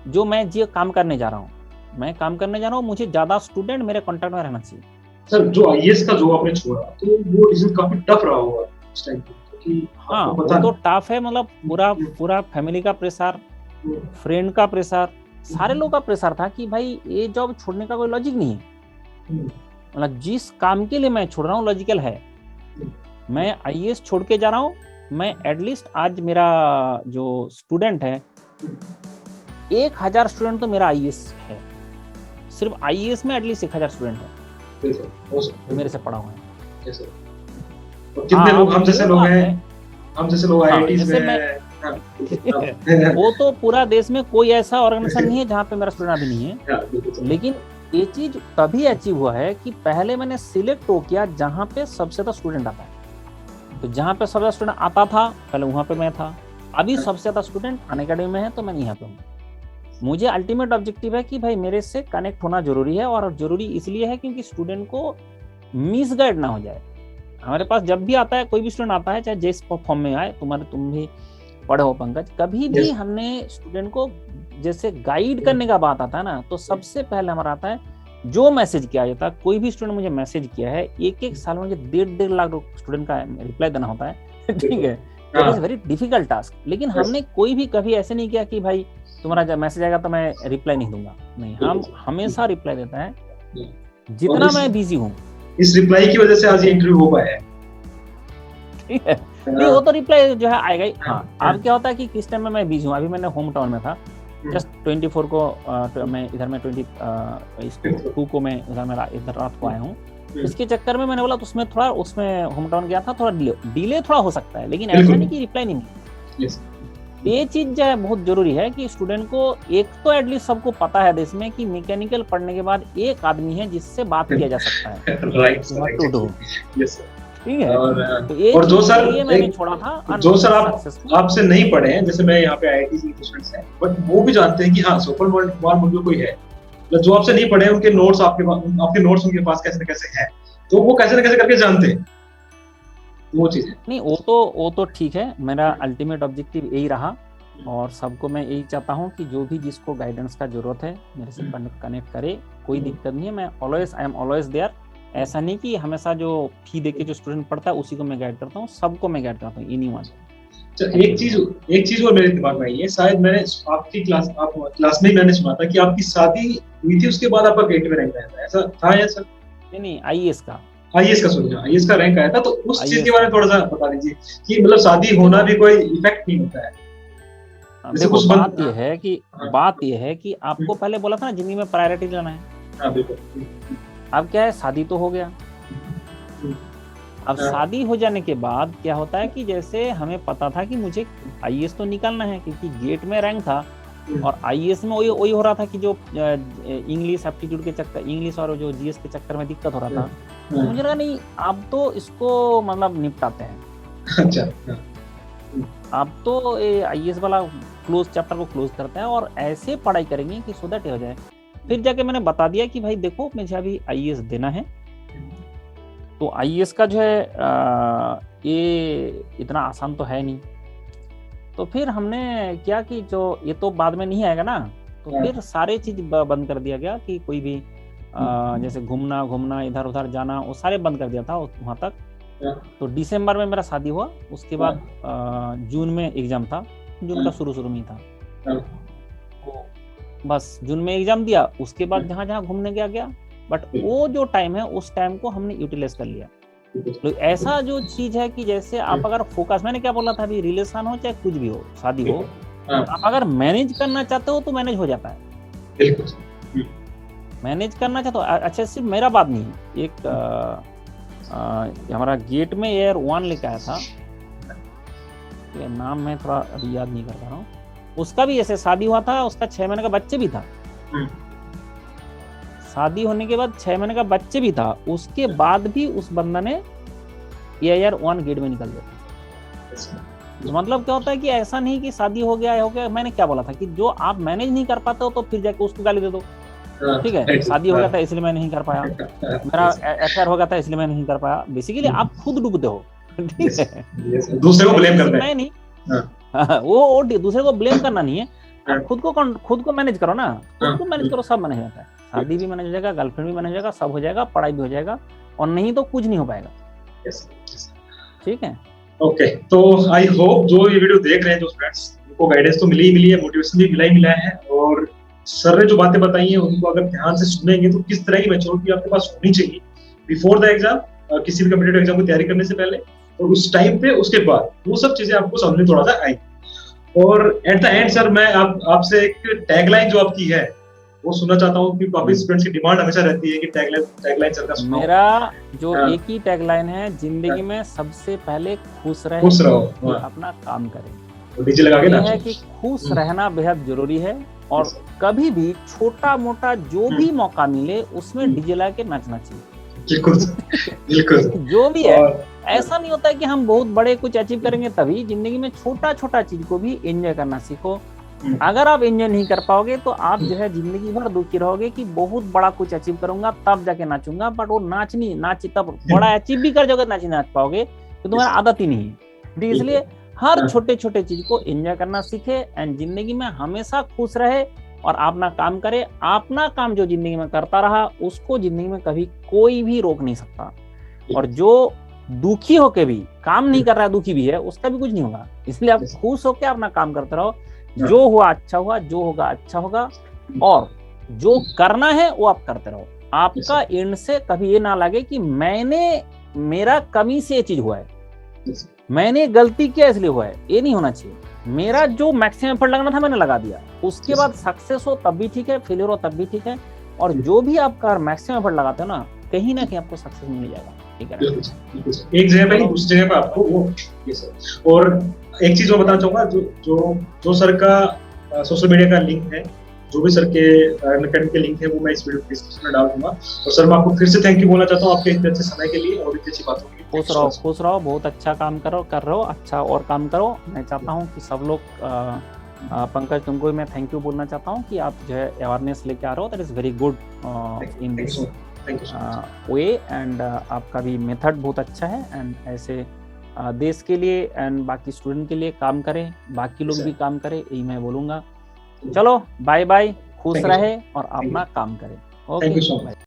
जो मैं जो काम करने जा रहा हूँ। मैं काम करने जा रहा हूँ, मुझे ज्यादा स्टूडेंट मेरे कॉन्टेक्ट में रहना चाहिए। सर जो आईएएस का जो आपने छोड़ा तो वो डिसीजन काफी टफ रहा होगा उस टाइम पे, क्योंकि हाँ आपको वो पता तो टफ है, मतलब पूरा पूरा फैमिली का प्रेशर, फ्रेंड का प्रेशर, सारे लोग का प्रेशर था कि भाई ये जॉब छोड़ने का कोई लॉजिक नहीं है। मतलब जिस काम के लिए मैं छोड़ रहा हूँ लॉजिकल है। मैं आईएएस छोड़ के जा रहा हूँ, मैं एटलीस्ट आज मेरा जो स्टूडेंट है 1000 स्टूडेंट तो मेरा आईएएस है, सिर्फ आईएएस में एटलीस्ट 1000 स्टूडेंट है जो मेरे से पढ़ा हुआ है। कितने लोग हम जैसे लोग हैं, हम जैसे लोग आईआईटीज में वो तो पूरा देश में कोई ऐसा ऑर्गेनाइजेशन नहीं है जहाँ पे मेरा स्टूडेंट अभी नहीं है। लेकिन ये चीज तभी अचीव हुआ है कि पहले मैंने सिलेक्ट हो किया जहाँ पे सबसे ज्यादा स्टूडेंट आता है। तो जहाँ पे सबसे ज्यादा स्टूडेंट आता था पहले वहाँ पे मैं था, अभी सबसे ज्यादा स्टूडेंट अनअकैडमी में है तो मैं यहाँ पे हूँ। मुझे अल्टीमेट ऑब्जेक्टिव है कि भाई मेरे से कनेक्ट होना जरूरी है, और जरूरी इसलिए है क्योंकि स्टूडेंट को मिसगाइड ना हो जाए। हमारे पास जब भी आता है कोई भी स्टूडेंट आता है, चाहे जिस फॉर्म में आए, तुम भी पढ़े हो पंकज, कभी भी हमने स्टूडेंट को जैसे गाइड करने का बात आता है ना, तो सबसे पहले हमारा आता है जो मैसेज किया जाता है। कोई भी स्टूडेंट मुझे मैसेज किया है, एक साल में मुझे 1.5 लाख स्टूडेंट का रिप्लाई देना होता है ठीक है, it is very difficult task. लेकिन हमने कोई भी कभी ऐसे नहीं किया कि भाई तुम्हारा जब मैसेज आएगा तो मैं रिप्लाई नहीं दूंगा, नहीं, हम हमेशा रिप्लाई देता है जितना मैं बिजी हूँ। इस रिप्लाई की वजह से आज ये इंटरव्यू हो पाया है, ठीक है। नहीं वो तो रिप्लाई जो है आएगा ही। हाँ, अब क्या होता है कि किस टाइम में मैं बिजी हूँ, अभी मैंने होम टाउन में था, जस्ट 24 को मैं इधर में 22 को मैं इधर रात को आया हूँ। इसके चक्कर में मैंने बोला तो उसमें होम टाउन गया था, थोड़ा डिले थोड़ा हो सकता है, लेकिन ऐसा नहीं कि रिप्लाई नहीं मिली। ये चीज जो है बहुत जरूरी है कि स्टूडेंट को, एक तो एटलीस्ट सबको पता है देश में कि मैकेनिकल पढ़ने के बाद एक आदमी है जिससे बात किया जा सकता है, ठीक है। और जो सर मैंने छोड़ा था, जो सर आपसे नहीं पढ़े हैं, जैसे मैं यहाँ पे आईआईटी के स्टूडेंट्स हैं, बट वो भी जानते हैं कि हाँ सोपल कुमार मुंडू कोई है। जो आपसे नहीं पढ़े उनके नोट्स आपके नोट्स उनके पास कैसे न कैसे हैं, तो वो कैसे न कैसे करके जानते हैं वो चीज है। नहीं वो तो ठीक है, मेरा अल्टीमेट ऑब्जेक्टिव यही रहा, और सबको मैं यही चाहता हूँ कि जो भी जिसको गाइडेंस का जरूरत है मेरे से कनेक्ट करे, कोई दिक्कत नहीं है। मैं आई एम ऑलवेज देयर। ऐसा नहीं कि हमेशा जो फी देके जो स्टूडेंट पढ़ता है उसी को मैं गाइड करता हूँ, सबको मैं गाइड करता हूँ, एनीवन। एक चीज और मेरे दिमाग में आई है, शायद मैंने आपकी क्लास में मैंने सुना था कि आपकी शादी हुई थी उसके बाद आपका गेट में रैंक आया था, ऐसा था या सर? नहीं, आईएएस का रैंक आया था, तो उस चीज के बारे में थोड़ा सा बता दीजिए कि मतलब शादी होना भी कोई इफेक्ट नहीं होता है। देखो बात ये है कि आपको पहले बोला था ना जिंदगी में प्रायोरिटी लेना है। अब क्या है, शादी तो हो गया। अब शादी हो जाने के बाद क्या होता है कि जैसे हमें पता था कि मुझे आईएएस तो निकालना है, क्योंकि गेट में रैंक था, और आईएएस में वही हो रहा था कि जो इंग्लिश एप्टीट्यूड के चक्कर, इंग्लिश और जो जीएस के चक्कर में दिक्कत हो रहा था। तो मुझे लगा नहीं, अब तो इसको मतलब निपटाते हैं। अच्छा, अब तो ये आईएएस वाला चैप्टर को क्लोज करते हैं और ऐसे पढ़ाई करेंगे कि सो दैट हो जाए। फिर जाके मैंने बता दिया कि भाई देखो मुझे अभी आईएएस देना है, तो आईएएस का जो है ये इतना आसान तो है नहीं। तो फिर हमने क्या कि जो ये तो बाद में नहीं आएगा ना, तो फिर सारे चीज बंद कर दिया गया कि कोई भी जैसे घूमना इधर उधर जाना, वो सारे बंद कर दिया था वहां तक। तो दिसंबर में मेरा शादी हुआ, उसके बाद जून में एग्जाम था, जून का शुरू में ही था, तो बस जून में एग्जाम दिया। उसके बाद जहाँ घूमने गया, बट वो जो टाइम है उस टाइम को हमने यूटिलाइज कर लिया। तो ऐसा जो चीज है कि जैसे आप अगर फोकस, मैंने क्या बोला था अभी, रिलेशन हो चाहे कुछ भी हो, शादी हो, आप अगर मैनेज करना चाहते हो तो मैनेज हो जाता है। मैनेज करना चाहते हो, अच्छा सिर्फ मेरा बात नहीं, एक हमारा गेट में एयर 1 लेके आया था, ये नाम मैं थोड़ा अभी याद नहीं कर पा रहा हूँ, उसका भी ऐसे शादी हुआ था, उसका 6 महीने का बच्चे भी था। शादी होने के बाद 6 महीने का बच्चे भी था, उसके बाद भी उस बंदा ने एयर 1 गेट में निकल दिया। तो मतलब क्या होता है कि ऐसा नहीं कि शादी हो गया। मैंने क्या बोला था कि जो आप मैनेज नहीं कर पाते हो तो फिर जाके उसको गाली दे दो, ठीक है, शादी हो गया था इसलिए मैं नहीं कर पाया, मेरा अफेयर हो गया था इसलिए मैं नहीं कर पाया। बेसिकली आप खुद डूबते हो, ठीक है, दूसरे को ब्लेम करना है। मैं नहीं, हाँ। वो दूसरे को ब्लेम करना नहीं है, हाँ। आप खुद को मैनेज करो ना, खुद को मैनेज हाँ। करो, सब मैनेज होता है, शादी भी मैनेज हो जाएगा, गर्लफ्रेंड भी मैनेज हो जाएगा, सब हो जाएगा, पढ़ाई भी हो जाएगा, और नहीं तो कुछ नहीं हो पाएगा। ठीक है, ओके, तो आई होप जो ये वीडियो देख रहे हैं जो फ्रेंड्स, उनको गाइडेंस तो मिली ही मिली है, मोटिवेशन भी मिला ही मिला है, और सर ने जो बातें बताई हैं उनको अगर ध्यान से सुनेंगे तो किस तरह की मैच्योरिटी आपके पास होनी चाहिए बिफोर द एग्जाम, किसी भी कॉम्पिटिटिव एग्जाम की तैयारी करने से पहले, और उस टाइम पे, उसके बाद, वो सब चीजें आपको समझ में थोड़ा सा आएंगी। और एट द एंड सर, मैं आपसे एक टैगलाइन जो आपकी है वो सुनना चाहता हूँ, कि काफी स्टूडेंट्स की डिमांड हमेशा रहती है कि टैगलाइन सर का सुनाओ। मेरा जो एक ही टैगलाइन है, जिंदगी में सबसे पहले खुश रहे, अपना काम करें। डीजे लगा के ये है कि खुश रहना बेहद जरूरी है, और कभी भी छोटा मोटा जो भी मौका मिले उसमें डीजे लगा के नाचना चाहिए। बिल्कुल जो भी है, ऐसा नहीं होता है कि हम बहुत बड़े कुछ अचीव करेंगे तभी, जिंदगी में छोटा छोटा चीज को भी एंजॉय करना सीखो। अगर आप एंजॉय नहीं कर पाओगे तो आप जो है जिंदगी भर दुखी रहोगे कि बहुत बड़ा कुछ अचीव करूंगा तब जाके नाचूंगा, बट वो नाच तब बड़ा अचीव भी कर जाओगे, नाच पाओगे तो तुम्हारा आदत ही नहीं है। इसलिए हर छोटे छोटे चीज को एंजॉय करना सीखे, एंड जिंदगी में हमेशा खुश रहे और अपना काम करे। अपना काम जो जिंदगी में करता रहा उसको जिंदगी में कभी कोई भी रोक नहीं सकता, और जो दुखी होके भी काम नहीं कर रहा है, दुखी भी है, उसका भी कुछ नहीं होगा। इसलिए आप खुश होकर अपना काम करते रहो, जो हुआ अच्छा हुआ, जो होगा अच्छा होगा, और जो करना है वो आप करते रहो। आपका एंड से कभी ये ना लगे कि मेरा कमी से ये चीज हुआ है, मैंने गलती किया इसलिए हुआ है, ये नहीं होना चाहिए। मेरा जो मैक्सिमम एफर्ट लगाना था मैंने लगा दिया, उसके बाद सक्सेस हो तब भी ठीक है, फेलियर हो तब भी ठीक है, और जो भी आप मैक्सिमम एफर्ट लगाते हो ना कहीं आपको सक्सेस मिल जाएगा। ठीक है, एक जगह पे दूसरी जगह पे आपको वो, ये सर। और एक चीज मैं बताना चाहूंगा, जो सर का सोशल मीडिया का लिंक है, जो भी सर के अकेडमी के लिंक है, वो मैं इस वीडियो डिस्क्रिप्शन में डाल दूंगा। और सर मैं आपको फिर से थैंक यू बोलना चाहता हूँ आपके इतने अच्छे समय के लिए और इतनी अच्छी बातों के लिए। खुश रहो, बहुत अच्छा काम कर रहे हो, अच्छा और काम करो। मैं चाहता हूँ कि सब लोग, पंकज तुमको भी मैं थैंक यू बोलना चाहता हूँ कि आप जो है अवेयरनेस लेके आ रहे हो, that is very good in this way, and आपका भी मेथड बहुत अच्छा है, एंड ऐसे देश के लिए एंड बाकी स्टूडेंट के लिए काम करें, बाकी लोग भी काम करें, यही मैं बोलूंगा। चलो बाय बाय, खुश रहे और अपना काम करें। ओके।